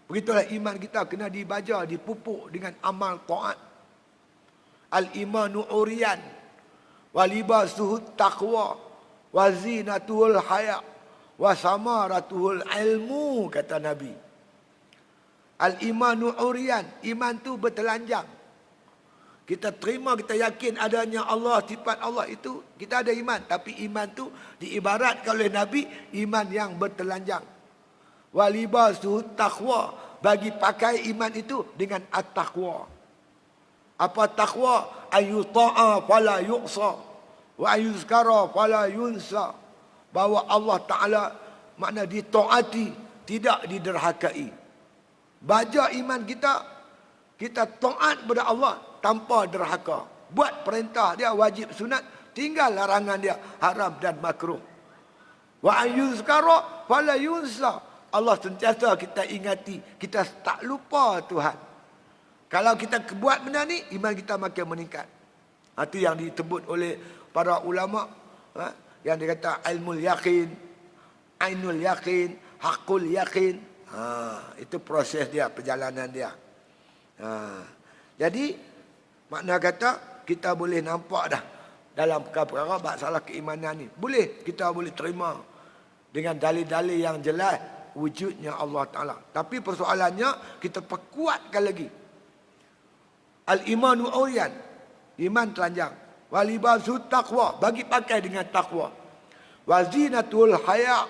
Begitulah iman kita kena dibaca, dipupuk dengan amal taat. Al-imanu uriyan wa libasuhu taqwa wa zinatuhul haya wa samaratuhul ilmu, kata Nabi. Al-imanu uriyan, iman tu bertelanjang. Kita terima, kita yakin adanya Allah, sifat Allah itu, kita ada iman. Tapi iman tu diibaratkan oleh Nabi, iman yang bertelanjang. Walibasu taqwa, bagi pakai iman itu dengan at-taqwa. Apa taqwa? Ayuta'a fala yuqsa, wa ayuzkara fala yunsa. Bahawa Allah Ta'ala makna ditaati, tidak diderhakai. Baja iman kita, kita taat kepada Allah tanpa derhaka. Buat perintah dia wajib sunat, tinggal larangan dia haram dan makruh. Wa ayuzkara fala yunsa. Allah sentiasa kita ingati, kita tak lupa Tuhan. Kalau kita buat benda ni, iman kita makin meningkat. Itu yang disebut oleh para ulama, yang dia kata ilmul yakin, ainul yakin, hakul yakin. Itu proses dia, perjalanan dia. Jadi makna kata kita boleh nampak dah dalam perkara masalah keimanan ni. Kita boleh terima dengan dalil-dalil yang jelas wujudnya Allah Ta'ala. Tapi persoalannya kita perkuatkan lagi. Al-imanu uriyan, iman telanjang. Walibasu taqwa, bagi pakai dengan taqwa. Wazinatul haya,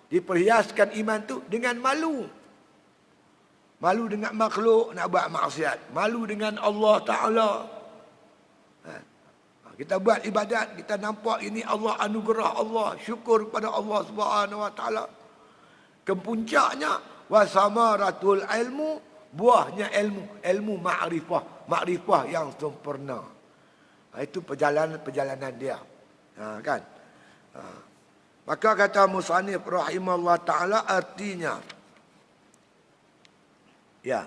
diperhiaskan iman tu dengan malu. Malu dengan makhluk nak buat maksiat. Malu dengan Allah Ta'ala. Kita buat ibadat, kita nampak ini Allah, anugerah Allah. Syukur kepada Allah Subhanahu Wa Ta'ala. Kepuncaknya, wasamaratul ilmu, buahnya ilmu. Ilmu ma'rifah. Ma'rifah yang sempurna. Itu perjalanan dia. Kan? Maka kata musannif rahimahullah ta'ala, artinya, ya,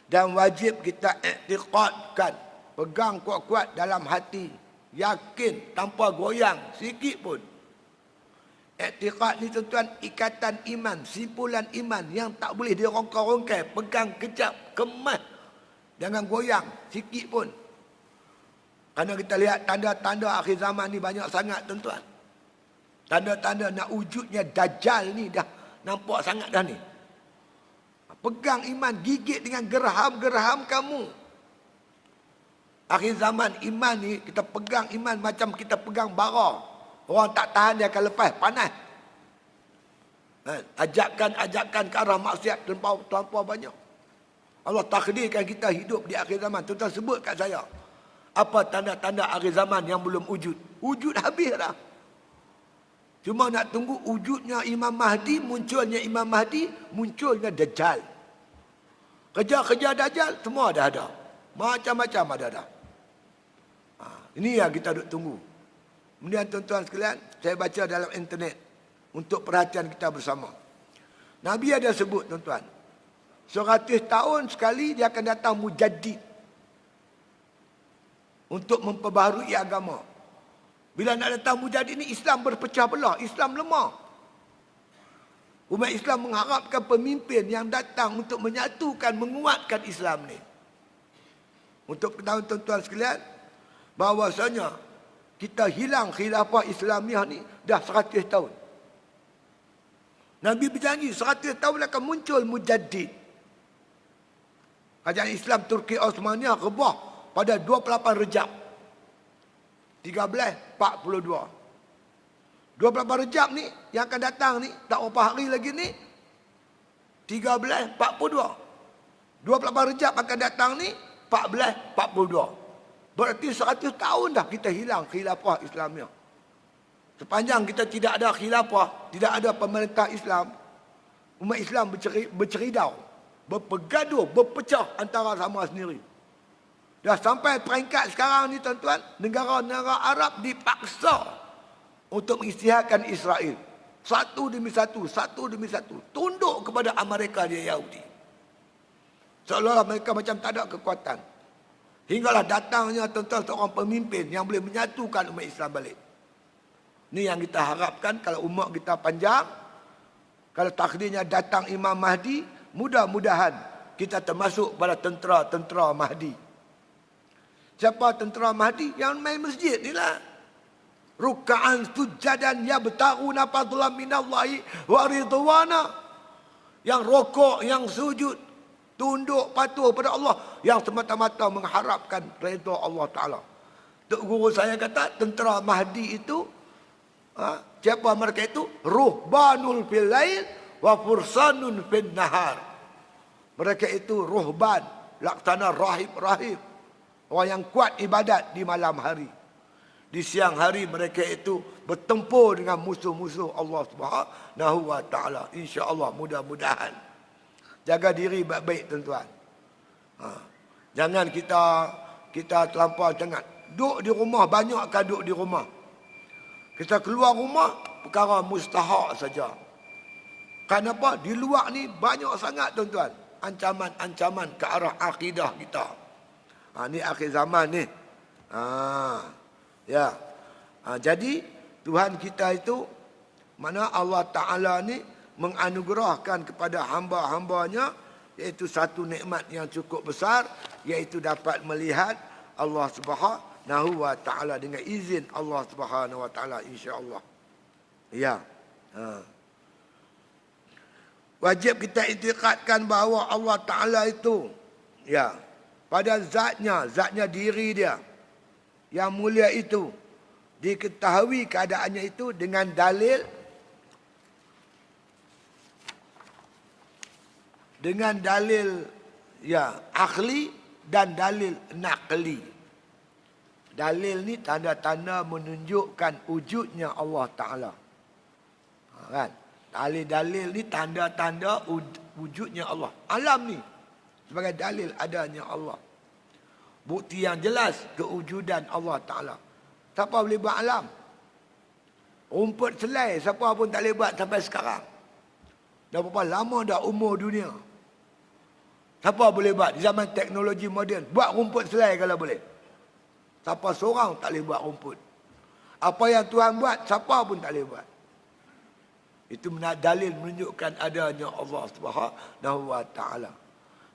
dan wajib kita i'tiqadkan, pegang kuat-kuat dalam hati, yakin tanpa goyang sikit pun. I'tiqad ni tuan-tuan, ikatan iman, simpulan iman yang tak boleh dirongkar-rongkar, pegang kejap, kemas, jangan goyang sikit pun. Kerana kita lihat tanda-tanda akhir zaman ni banyak sangat tuan-tuan. Tanda-tanda nak wujudnya Dajjal ni dah nampak sangat dah ni. Pegang iman, gigit dengan geraham-geraham kamu. Akhir zaman iman ni, kita pegang iman macam kita pegang bara. Orang tak tahan dia akan lepas, panas. Ajakan-ajakan ke arah maksiat terlampau banyak. Allah takdirkan kita hidup di akhir zaman. Tuan-tuan sebut kat saya, apa tanda-tanda akhir zaman yang belum wujud? Wujud habis dah. Cuma nak tunggu wujudnya Imam Mahdi, munculnya Imam Mahdi, munculnya Dajjal. Kerja-kerja Dajjal semua dah ada. Macam-macam ada dah. Ini yang kita duk tunggu. Kemudian tuan-tuan sekalian, saya baca dalam internet untuk perhatian kita bersama. Nabi ada sebut tuan-tuan, 100 tahun sekali dia akan datang mujaddid untuk memperbaharui agama. Bila nak datang mujaddid ni, Islam berpecah belah, Islam lemah. Umat Islam mengharapkan pemimpin yang datang untuk menyatukan, menguatkan Islam ni. Untuk ketahuan tuan-tuan sekalian, bahawasanya kita hilang khilafah Islamiah ni dah 100 tahun. Nabi berjanji 100 tahun akan muncul mujaddid. Kerajaan Islam Turki Osmaniyah rebah pada 28 Rejab 1342. 28 Rejab ni yang akan datang ni, tak berapa hari lagi ni, 1342. 28 Rejab akan datang ni 1442. Berarti 100 tahun dah kita hilang khilafah Islamiah. Sepanjang kita tidak ada khilafah, tidak ada pemerintah Islam, umat Islam berceridau, berpegaduh, berpecah antara sama sendiri. Dah sampai peringkat sekarang ni tuan-tuan, negara-negara Arab dipaksa untuk mengisytiharkan Israel. Satu demi satu, tunduk kepada Amerika dia Yahudi. Seolah-olah mereka macam tak ada kekuatan. Hinggalah datangnya tuan-tuan seorang pemimpin yang boleh menyatukan umat Islam balik. Ini yang kita harapkan kalau umat kita panjang. Kalau takdirnya datang Imam Mahdi, mudah-mudahan kita termasuk pada tentera-tentera Mahdi. Siapa tentera Mahdi? Yang main masjid ni lah. Ruka'an sujadan yabtaguna fadlan minallahi wa ridwana. Yang rokok, yang sujud, Tunduk patuh pada Allah yang semata-mata mengharapkan redha Allah Ta'ala. Tok guru saya kata, tentera Mahdi itu, siapa mereka itu? Ruhbanul fil lail wa fursanun fil nahar. Mereka itu ruhban, laksana rahib-rahib. Orang yang kuat ibadat di malam hari. Di siang hari mereka itu bertempur dengan musuh-musuh Allah Subhanahu wa Ta'ala. InsyaAllah, mudah-mudahan. Jaga diri baik-baik, tuan-tuan. Jangan kita terlampau jangan. Duduk di rumah, banyakkan duduk di rumah. Kita keluar rumah, perkara mustahak saja. Kenapa? Di luar ni banyak sangat, tuan-tuan. Ancaman-ancaman ke arah akidah kita. Ni akhir zaman ni. Ya. Jadi Tuhan kita itu, mana Allah Ta'ala ni menganugerahkan kepada hamba-hambanya, iaitu satu nikmat yang cukup besar, iaitu dapat melihat Allah Subhanahu wa Ta'ala dengan izin Allah Subhanahu wa Ta'ala, insya-Allah. Ya. Wajib kita iktikadkan bahawa Allah Ta'ala itu, ya, pada zatnya diri dia yang mulia itu, diketahui keadaannya itu dengan dalil ya akli dan dalil naqli. Dalil ni tanda-tanda menunjukkan wujudnya Allah Ta'ala. Kan? Dalil ni tanda-tanda wujudnya Allah. Alam ni sebagai dalil adanya Allah. Bukti yang jelas kewujudan Allah Ta'ala. Siapa boleh buat alam? Rumput selai, siapa pun tak boleh buat sampai sekarang. Dah berapa lama dah umur dunia. Siapa boleh buat di zaman teknologi moden? Buat rumput selai kalau boleh. Siapa seorang tak boleh buat rumput. Apa yang Tuhan buat, siapa pun tak boleh buat. Itu dalil menunjukkan adanya Allah Subhanahu wa Ta'ala.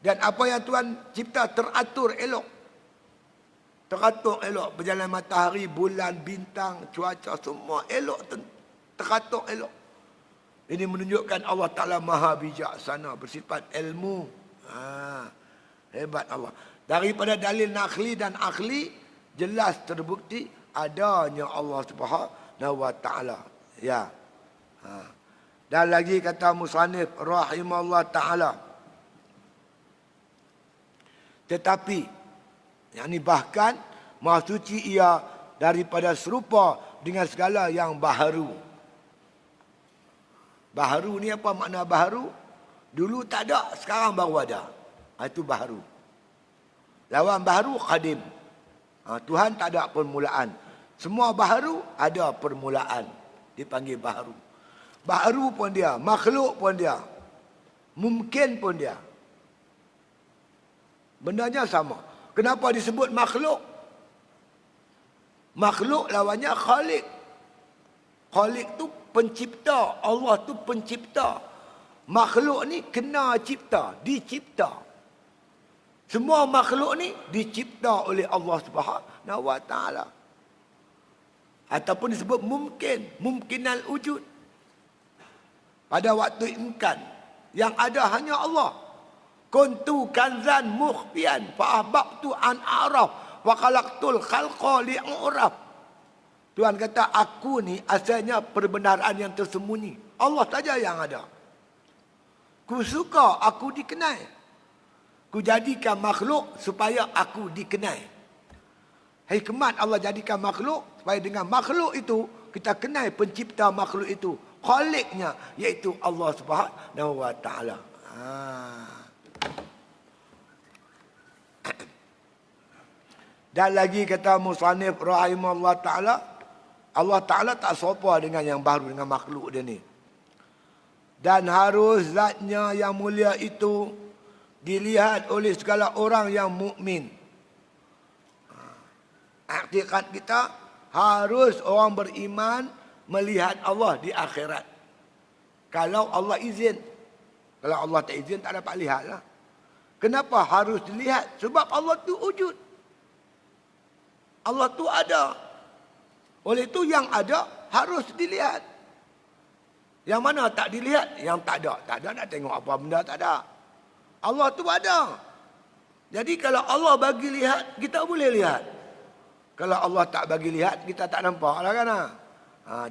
Dan apa yang Tuhan cipta teratur elok. Teratur elok. Berjalan matahari, bulan, bintang, cuaca, semua elok. Teratur elok. Ini menunjukkan Allah Ta'ala maha bijaksana, bersifat ilmu. Hebat Allah. Daripada dalil naqli dan akli, jelas terbukti adanya Allah Subhanahu wa Ta'ala. Ya. Dan lagi kata musannif rahimahullah Ta'ala. Tetapi yang ni bahkan Maha Suci ia daripada serupa dengan segala yang baharu. Baharu ni apa makna baharu? Dulu tak ada, sekarang baru ada. Itu baharu. Lawan baharu qadim. Tuhan tak ada permulaan. Semua baharu ada permulaan. Dipanggil baharu. Baharu pun dia, makhluk pun dia. Mungkin pun dia. Bendanya sama. Kenapa disebut makhluk? Makhluk lawannya khalik. Khalik tu pencipta. Allah tu pencipta. Makhluk ni kena cipta, dicipta. Semua makhluk ni dicipta oleh Allah Subhanahu wa Ta'ala. Ataupun disebut mungkin, mungkinal wujud. Pada waktu imkan, yang ada hanya Allah. Kuntu kanzan mukhfian fa ahbabtu an a'raf wa khalaqtul khalqa li'uraf. Tuhan kata, aku ni asalnya perbenaran yang tersembunyi. Allah saja yang ada. Ku suka aku dikenal. Ku jadikan makhluk supaya aku dikenal. Hikmat Allah jadikan makhluk supaya dengan makhluk itu kita kenal pencipta makhluk itu, khaliknya, iaitu Allah Subhanahu wa Ta'ala. Dan lagi kata musannif rahimahullah Ta'ala, Allah Ta'ala tak serupa dengan yang baru, dengan makhluk dia ni. Dan harus zatnya yang mulia itu dilihat oleh segala orang yang mukmin. Hakikat kita harus orang beriman melihat Allah di akhirat. Kalau Allah izin. Kalau Allah tak izin, tak dapat lihat lah. Kenapa harus dilihat? Sebab Allah tu wujud. Allah tu ada. Oleh itu yang ada harus dilihat. Yang mana tak dilihat? Yang tak ada. Tak ada nak tengok apa benda, tak ada. Allah tu ada. Jadi kalau Allah bagi lihat, kita boleh lihat. Kalau Allah tak bagi lihat, kita tak nampak lah kan.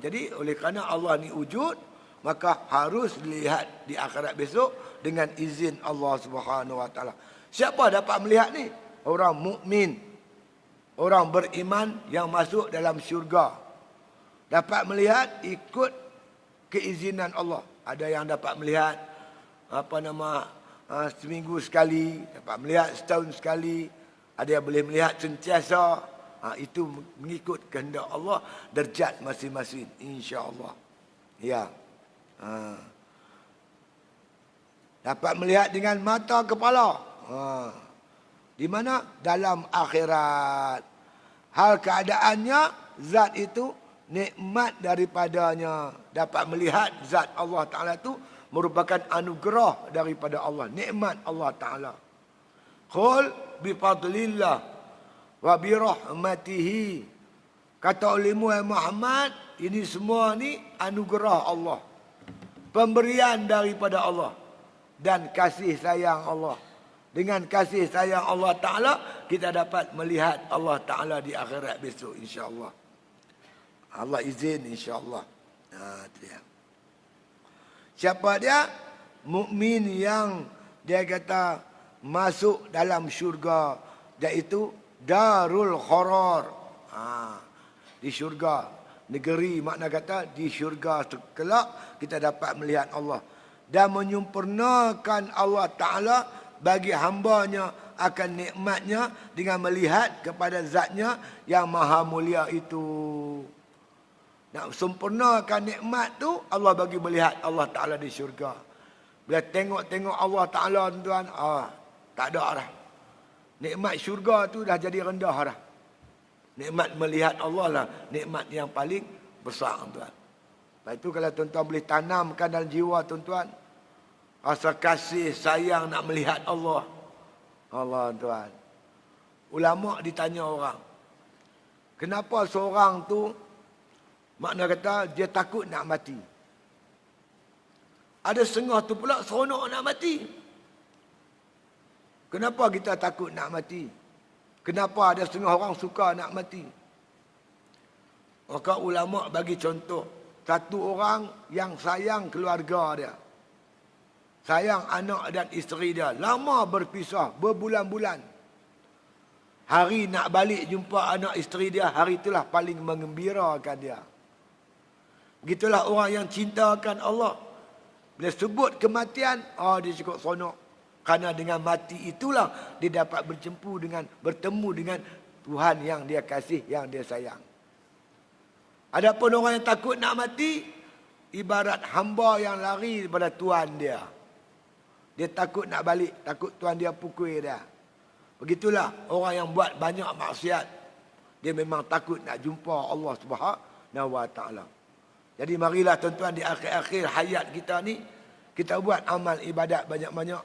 Jadi oleh kerana Allah ni wujud, maka harus dilihat di akhirat besok dengan izin Allah Subhanahu Wa Taala. Siapa dapat melihat ni? Orang mukmin, orang beriman yang masuk dalam syurga. Dapat melihat ikut keizinan Allah. Ada yang dapat melihat seminggu sekali, dapat melihat setahun sekali, ada yang boleh melihat sentiasa. Itu mengikut kehendak Allah, derajat masing-masing, insya-Allah. Ya. Dapat melihat dengan mata kepala. Di mana? Dalam akhirat. Hal keadaannya, zat itu nikmat daripadanya. Dapat melihat zat Allah Ta'ala itu merupakan anugerah daripada Allah. Nikmat Allah Ta'ala. Qul bifadlillah wa birahmatihi. Kata oleh Muhammad, ini semua ni anugerah Allah. Pemberian daripada Allah. Dan kasih sayang Allah. Dengan kasih sayang Allah Ta'ala, kita dapat melihat Allah Ta'ala di akhirat besok, insya-Allah. Allah izin, insya-Allah. Siapa dia? Mukmin yang dia kata masuk dalam syurga, iaitu Darul Qarar. Di syurga, negeri makna kata di syurga kelak kita dapat melihat Allah dan menyempurnakan Allah Ta'ala bagi hambanya akan nikmatnya dengan melihat kepada zatnya yang maha mulia itu. Nak sempurnakan nikmat tu, Allah bagi melihat Allah Ta'ala di syurga. Bila tengok-tengok Allah Ta'ala, tuan, tak ada dah. Nikmat syurga tu dah jadi rendah dah. Nikmat melihat Allah lah nikmat yang paling besar, tuan. Lepas itu kalau tuan-tuan boleh tanamkan dalam jiwa tuan-tuan rasa kasih sayang nak melihat Allah. Allah, tuan. Ulama ditanya orang, kenapa seorang tu makna kata dia takut nak mati. Ada setengah tu pula seronok nak mati. Kenapa kita takut nak mati? Kenapa ada setengah orang suka nak mati? Maka ulama bagi contoh. Satu orang yang sayang keluarga dia. Sayang anak dan isteri dia. Lama berpisah, berbulan-bulan. Hari nak balik jumpa anak isteri dia, hari itulah paling mengembirakan dia. Begitulah orang yang cintakan Allah. Bila sebut kematian, dia cukup seronok. Kerana dengan mati itulah dia dapat bertemu dengan Tuhan yang dia kasih, yang dia sayang. Adapun orang yang takut nak mati, ibarat hamba yang lari daripada Tuhan dia. Dia takut nak balik, takut Tuhan dia pukul dia. Begitulah orang yang buat banyak maksiat. Dia memang takut nak jumpa Allah Subhanahu Wa Taala. Jadi marilah tuan-tuan di akhir-akhir hayat kita ni, kita buat amal ibadat banyak-banyak.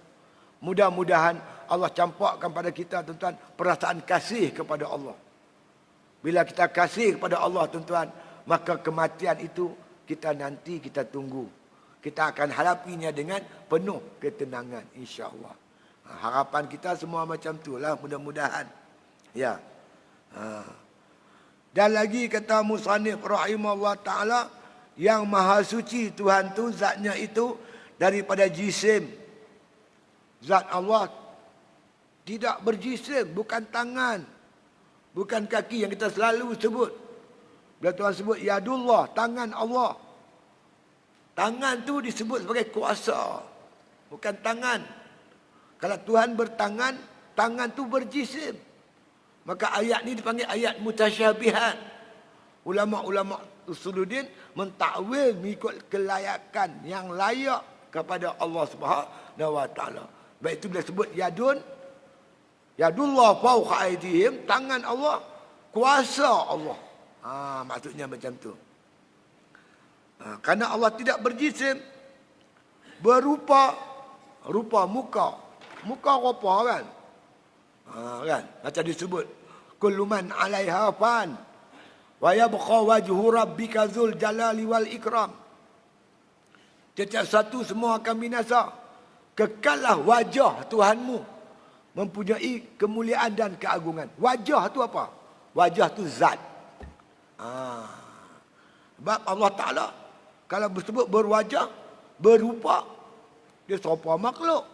Mudah-mudahan Allah campakkan pada kita, tuan-tuan, perasaan kasih kepada Allah. Bila kita kasih kepada Allah, tuan-tuan, maka kematian itu kita tunggu. Kita akan hadapinya dengan penuh ketenangan, insya-Allah. Harapan kita semua macam itulah, mudah-mudahan. Ya. Dan lagi kata musannif rahimahullah taala, yang maha suci Tuhan tu zatnya itu daripada jisim. Zat Allah tidak berjisim, bukan tangan, bukan kaki yang kita selalu sebut. Bila Tuhan sebut yadullah, tangan Allah. Tangan tu disebut sebagai kuasa, bukan tangan. Kalau Tuhan bertangan, tangan tu berjisim. Maka ayat ni dipanggil ayat mutasyabihat. Ulama-ulama usuluddin mentakwil mengikut kelayakan yang layak kepada Allah Subhanahu Wa Taala. Baik itu bila sebut yadullah fawqa aydihim, tangan Allah, kuasa Allah. Maksudnya macam tu. Karena Allah tidak berjisim, berupa muka. Muka rupa kan? Kan? Macam disebut kullu man 'alaiha fan wa yabqa wajhu rabbika dzul jalali wal ikram. Setiap satu semua akan binasa. Kekallah wajah Tuhanmu mempunyai kemuliaan dan keagungan. Wajah tu apa? Wajah tu zat. Sebab Allah Ta'ala kalau disebut berwajah, berupa, dia serupa makhluk.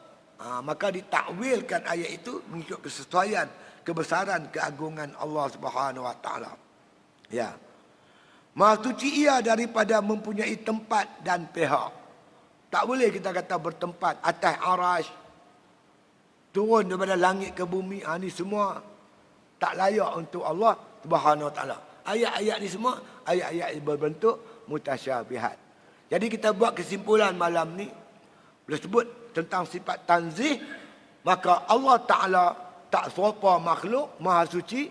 Maka ditakwilkan ayat itu mengikut kesesuaian kebesaran keagungan Allah Subhanahu Wa Ta'ala. Ya. Maha suci ia daripada mempunyai tempat dan pihak. Tak boleh kita kata bertempat atas arash, turun daripada langit ke bumi. Ini semua tak layak untuk Allah Subhanahu Wa Ta'ala. Ayat-ayat ni semua ayat-ayat yang berbentuk mutasyabihat. Jadi kita buat kesimpulan malam ni, bila sebut tentang sifat tanzih, maka Allah Ta'ala tak serupa makhluk, maha suci.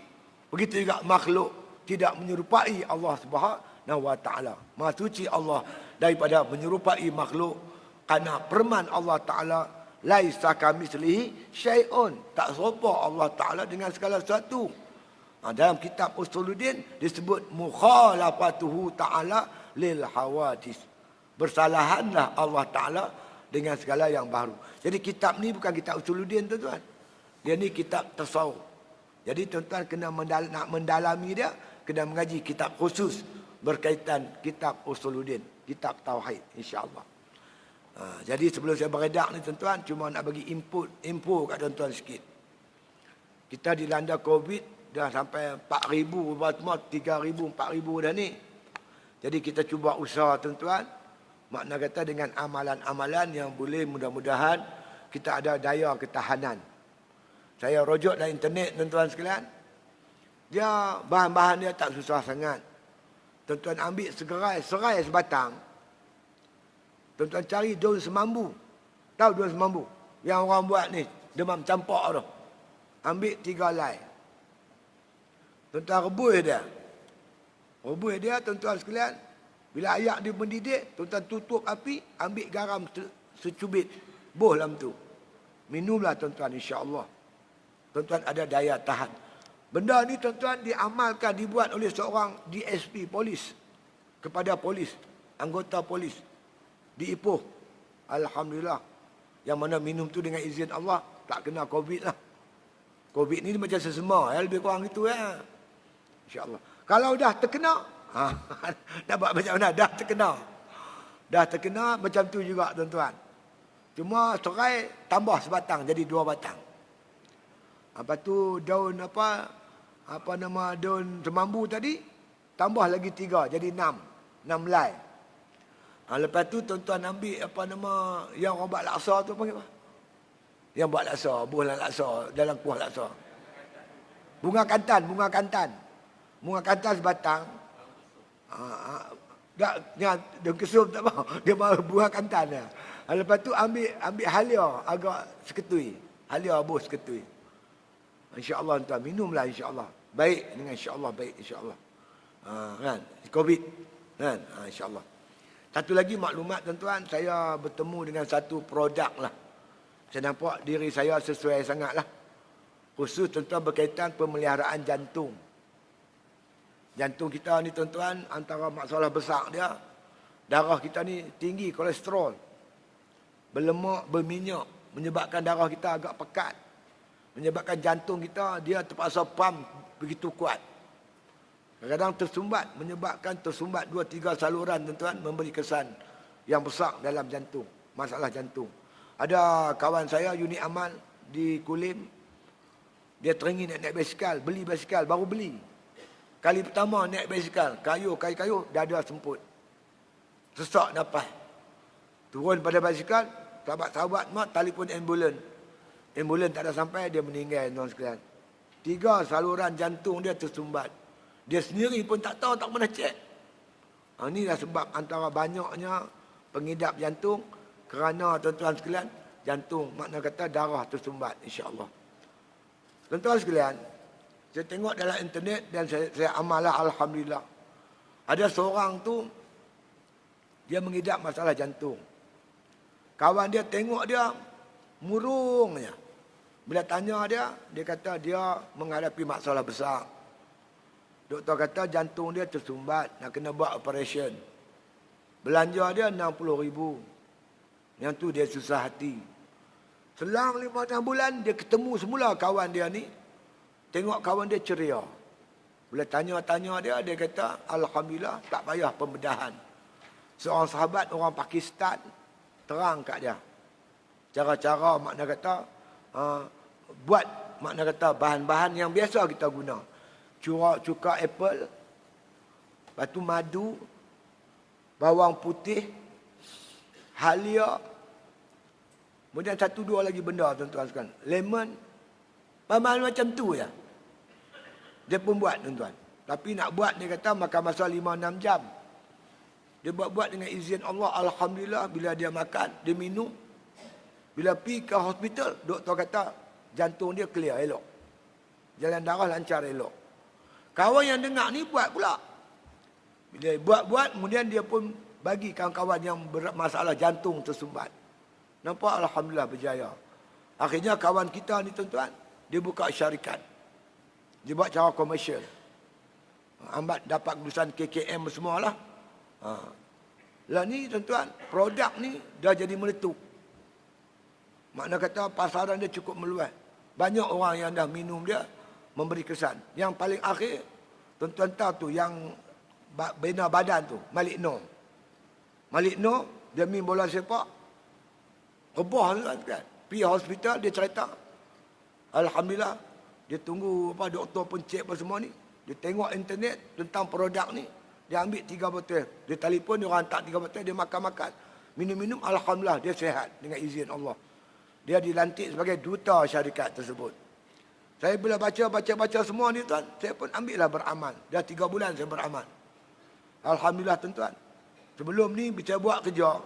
Begitu juga makhluk tidak menyerupai Allah Subhanahu Wa Ta'ala. Maha suci Allah daripada menyerupai makhluk. Kerana firman Allah Ta'ala, laisa kamitslihi syai'un, tak serupa Allah Ta'ala dengan segala sesuatu. Dalam kitab Usuluddin disebut mukhalafatuhu ta'ala lil hawadis. Bersalahanlah Allah Ta'ala dengan segala yang baru. Jadi kitab ni bukan kitab Usuluddin, tuan-tuan. Dia ni kitab tasawuf. Jadi tuan-tuan kena nak mendalami dia, kena mengaji kitab khusus berkaitan kitab Usuluddin, kitab tauhid, insya-Allah. Jadi sebelum saya beredak ni tuan-tuan, cuma nak bagi info kat tuan-tuan sikit. Kita dilanda Covid dah sampai 4,000, semua 3,000, 4,000 dah ni. Jadi kita cuba usaha tuan-tuan. Makna kata dengan amalan-amalan yang boleh mudah-mudahan kita ada daya ketahanan. Saya rujuk dalam internet tuan-tuan sekalian. Dia bahan-bahan dia tak susah sangat. Tuan-tuan ambil serai sebatang. Tuan-tuan cari daun semambu. Tahu daun semambu? Yang orang buat ni, demam campak tu. Ambil 3 helai. Tuan-tuan rebus dia. Rebus dia tuan-tuan sekalian. Bila ayak dia mendidih, tuan-tuan tutup api, ambil garam secubit. Boh dalam tu. Minumlah tuan-tuan, insya-Allah. Tuan-tuan ada daya tahan. Benda ni tuan-tuan diamalkan, dibuat oleh seorang DSP polis. Kepada polis, anggota polis. Di Ipoh. Alhamdulillah. Yang mana minum tu dengan izin Allah, tak kena Covid lah. Covid ni macam sesama, lebih kurang itu ya. InsyaAllah. Kalau dah terkena, nak buat macam mana? Dah terkena. Dah terkena macam tu juga tuan-tuan. Cuma serai tambah sebatang jadi 2 batang. Lepas tu daun apa nama daun semambu tadi tambah lagi 3 jadi 6 helai. Lepas tu tuan-tuan ambil apa nama yang orang buat laksa tu panggil apa? Yang buat laksa, buah laksa dalam kuah laksa. Bunga kantan. Bunga kantan sebatang. Daun kesum tak apa. Dia mahu bunga kantan dia. Lepas tu ambil halia agak seketui. Halia bos seketui. InsyaAllah tuan minumlah insyaAllah. Baik dengan insyaAllah, baik insyaAllah. Kan? Covid. Kan? InsyaAllah. Satu lagi maklumat tuan-tuan, saya bertemu dengan satu produk lah. Saya nampak diri saya sesuai sangat lah. Khusus tuan-tuan berkaitan pemeliharaan jantung. Jantung kita ni tuan-tuan, antara masalah besar dia, darah kita ni tinggi kolesterol. Berlemak, berminyak, menyebabkan darah kita agak pekat. Menyebabkan jantung kita, dia terpaksa pump begitu kuat. Kadang-kadang tersumbat, menyebabkan tersumbat 2-3 saluran tuan-tuan, memberi kesan yang besar dalam jantung. Masalah jantung. Ada kawan saya, unit amal di Kulim. Dia teringin naik basikal, beli basikal, baru beli. Kali pertama naik basikal, kayu, dada semput. Sesak nafas. Turun pada basikal, sahabat-sahabat mak telefon ambulan. Ambulan tak ada sampai, dia meninggal tuan sekalian. 3 saluran jantung dia tersumbat. Dia sendiri pun tak tahu, tak pernah cek. Inilah sebab antara banyaknya pengidap jantung kerana tuan-tuan sekalian, jantung makna kata darah tersumbat, insya-Allah. Tuan-tuan sekalian, saya tengok dalam internet dan saya amallah alhamdulillah. Ada seorang tu dia mengidap masalah jantung. Kawan dia tengok dia murungnya. Bila tanya dia kata dia menghadapi masalah besar. Doktor kata jantung dia tersumbat, nak kena buat operation. Belanja dia 60,000. Yang tu dia susah hati. Selang 5-6 bulan, dia ketemu semula kawan dia ni. Tengok kawan dia ceria. Bila tanya-tanya dia kata, Alhamdulillah, tak payah pembedahan. Seorang sahabat, orang Pakistan, terang kat dia. Cara-cara makna kata, buat makna kata bahan-bahan yang biasa kita guna. Cuka apple, batu madu, bawang putih, halia, kemudian 1-2 lagi benda tuan-tuan sekalian. Lemon, macam tu ya. Dia pun buat tuan-tuan. Tapi nak buat dia kata makan masa 5-6 jam. Dia buat-buat dengan izin Allah. Alhamdulillah bila dia makan, dia minum. Bila pergi ke hospital, doktor kata jantung dia clear elok. Jalan darah lancar elok. Kawan yang dengar ni buat pula. Bila buat-buat, kemudian dia pun bagi kawan-kawan yang bermasalah jantung tersumbat. Nampak Alhamdulillah berjaya. Akhirnya kawan kita ni tuan-tuan, dia buka syarikat. Dia buat cara komersial. Ambat dapat kelulusan KKM semualah. Lah ni tuan-tuan, produk ni dah jadi meletup. Makna kata pasaran dia cukup meluas. Banyak orang yang dah minum dia, memberi kesan. Yang paling akhir, tuan-tuan tahu tu, yang bina badan tu, Malik Noor. Malik Noor, dia main bola sepak. Rebah kan. Pergi hospital, dia cerita. Alhamdulillah, dia tunggu doktor pun cek apa semua ni. Dia tengok internet tentang produk ni. Dia ambil 3 botol. Dia telefon, dia orang hantar 3 botol, dia makan-makan. Minum-minum, Alhamdulillah, dia sihat dengan izin Allah. Dia dilantik sebagai duta syarikat tersebut. Saya bila baca semua ni tuan, saya pun ambillah beramal. Dah 3 bulan saya beramal. Alhamdulillah tuan-tuan. Sebelum ni bila buat kerja,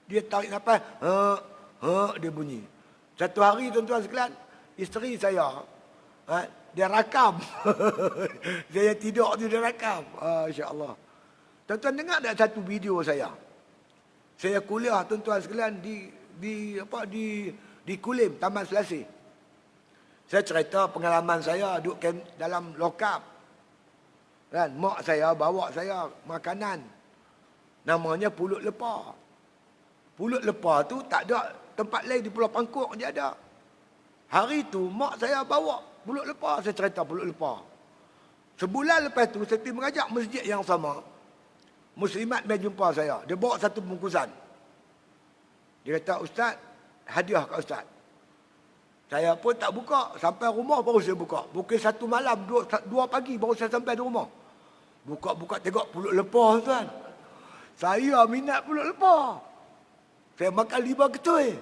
dia tarik nafas, dia bunyi. Satu hari tuan-tuan sekalian, isteri saya, dia rakam. Saya tidur tu dia rakam. Insya-Allah. Tuan-tuan dengar tak satu video saya? Saya kuliah tuan-tuan sekalian di Kulim, Taman Selasih. Saya cerita pengalaman saya duduk dalam lokap. Kan, mak saya bawa saya makanan. Namanya pulut lepah. Pulut lepah tu tak ada tempat lain di Pulau Pangkok je ada. Hari tu mak saya bawa pulut lepah, saya cerita pulut lepah. Sebulan lepas tu saya pergi mengajak masjid yang sama. Muslimat mai jumpa saya. Dia bawa satu bungkusan. Dia kata, "Ustaz, hadiah kat Ustaz." Saya pun tak buka. Sampai rumah baru saya buka. Pukul 1 malam, 2 pagi baru saya sampai di rumah. Buka-buka tengok pulut lepah tuan. Saya minat pulut lepah. Saya makan 5 ketui.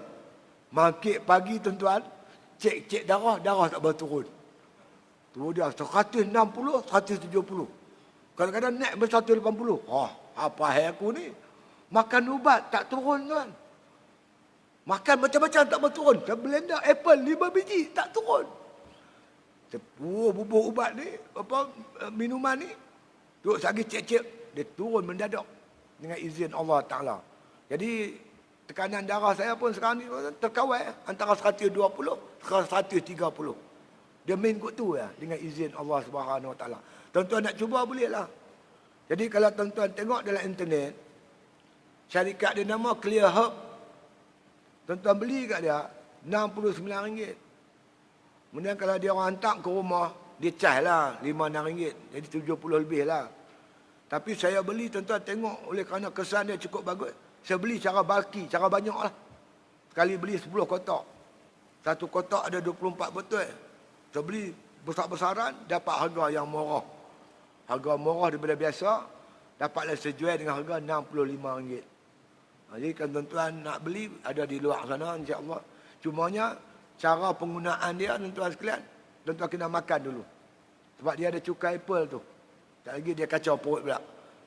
Makin pagi tuan-tuan, cek darah tak berturun. Tu dia 160, 170. Kadang-kadang naik sampai 180. Apa hal aku ni? Makan ubat tak turun tuan. Makan macam-macam tak berturun. Saya blender apple 5 biji tak turun. Saya bubur ubat ni, minuman ni. Duduk lagi cek-cek, dia turun mendadak dengan izin Allah Ta'ala. Jadi tekanan darah saya pun sekarang ni terkawal antara 120 ke 130. Dia main kot tu ya, dengan izin Allah Subhanahu Wa Ta'ala. Tuan-tuan nak cuba boleh lah. Jadi kalau tuan-tuan tengok dalam internet, syarikat dia nama Clear Herb. Tuan-tuan beli kat dia RM69. Kemudian kalau dia orang hantar ke rumah, dia cah lah RM5-6. Jadi RM70 lebih lah. Tapi saya beli tuan-tuan tengok oleh kerana kesan dia cukup bagus. Saya beli cara bulky, cara banyak lah. Sekali beli 10 kotak. Satu kotak ada 24 botol. Saya beli besar-besaran, dapat harga yang murah. Harga murah daripada biasa, dapatlah saya jual dengan harga RM65. Jadi kan tuan-tuan nak beli, ada di luar sana insya-Allah. Cumanya, cara penggunaan dia tuan-tuan sekalian, tuan-tuan kena makan dulu. Sebab dia ada cukai apple tu. Tak lagi dia kacau perut pula.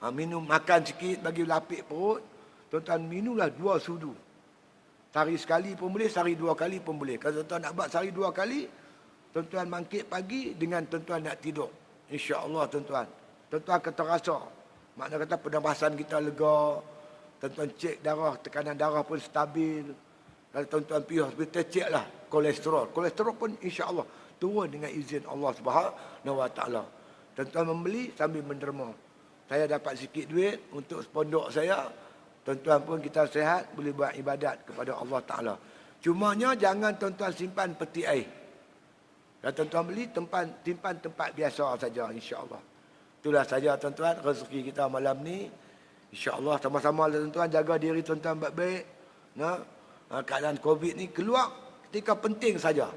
Minum, makan sikit bagi lapik perut. Tuan-tuan minumlah 2 sudu. Sehari sekali pun boleh, sehari 2 kali pun boleh. Kalau tuan-tuan nak buat sehari 2 kali, tuan-tuan bangkit pagi dengan tuan-tuan nak tidur. InsyaAllah tuan-tuan. Tuan-tuan akan terasa. Makna kata pernafasan kita lega. Tuan-tuan cek darah, tekanan darah pun stabil. Kalau tuan-tuan pergi hospital, ceklah kolesterol. Kolesterol pun insya-Allah turun dengan izin Allah Subhanahu Wa Ta'ala. Tuan-tuan membeli sambil menderma. Saya dapat sikit duit untuk pondok saya. Tuan-tuan pun kita sihat, boleh buat ibadat kepada Allah Ta'ala. Cumanya jangan tuan-tuan simpan peti air. Kalau tuan-tuan beli, simpan tempat biasa saja, insya-Allah. Itulah saja tuan-tuan, rezeki kita malam ni. InsyaAllah sama-sama tuan-tuan jaga diri tuan-tuan baik-baik. Keadaan COVID ni keluar ketika penting saja.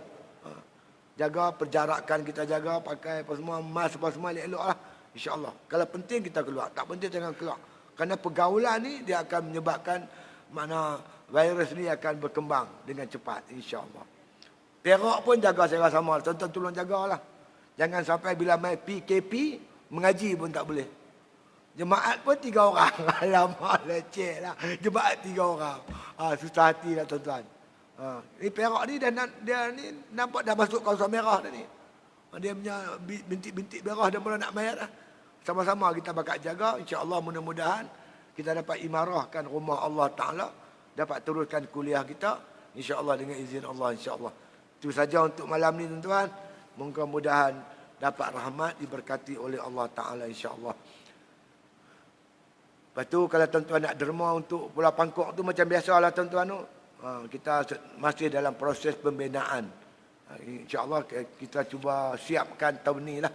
Jaga perjarakan kita jaga, pakai apa semua, mask apa semua elok-elok lah. InsyaAllah. Kalau penting kita keluar, tak penting jangan keluar. Kerana pergaulan ni dia akan menyebabkan mana virus ni akan berkembang dengan cepat, insyaAllah. Perak pun jaga secara sama. Tuan-tuan tolong jagalah. Jangan sampai bila main PKP, mengaji pun tak boleh. Jemaat pun 3 orang. Alamak, leceh lah. Jemaat 3 orang. Susah hati lah tuan-tuan. Ini Perak ni dia ni nampak dah masuk kawasan merah dah ni. Dia punya bintik-bintik merah dah mula nak mayat lah. Sama-sama kita bakal jaga. InsyaAllah mudah-mudahan kita dapat imarahkan rumah Allah Ta'ala. Dapat teruskan kuliah kita. InsyaAllah dengan izin Allah, insyaAllah. Itu saja untuk malam ni tuan-tuan. Mudah-mudahan dapat rahmat diberkati oleh Allah Ta'ala, insyaAllah. Lepas tu kalau tuan-tuan nak derma untuk Pulau Pangkok tu macam biasalah tuan-tuan tu. Kita masih dalam proses pembinaan. InsyaAllah kita cuba siapkan tahun ni lah.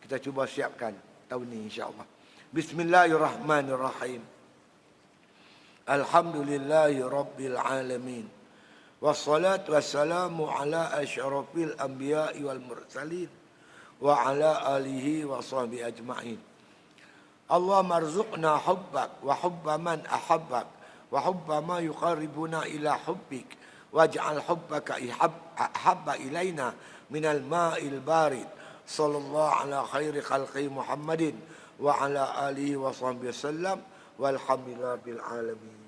Kita cuba siapkan tahun ni insyaAllah. Bismillahirrahmanirrahim. Alhamdulillahi Rabbil Alamin. Wassalatu wassalamu ala asyrafil anbiya'i wal mursalin. Wa ala alihi wa sahbihi ajma'in. Allahumma arzuqna hubbak wa hubba man ahabbak wa hubba ma yuqarribuna ila hubbik waj'al hubbaka ahabba ilaina minal ma'il barid. Sallallahu ala khairi khalqi Muhammadin wa ala alihi wa sahbihi wasallam walhamdulillahi bil alamin.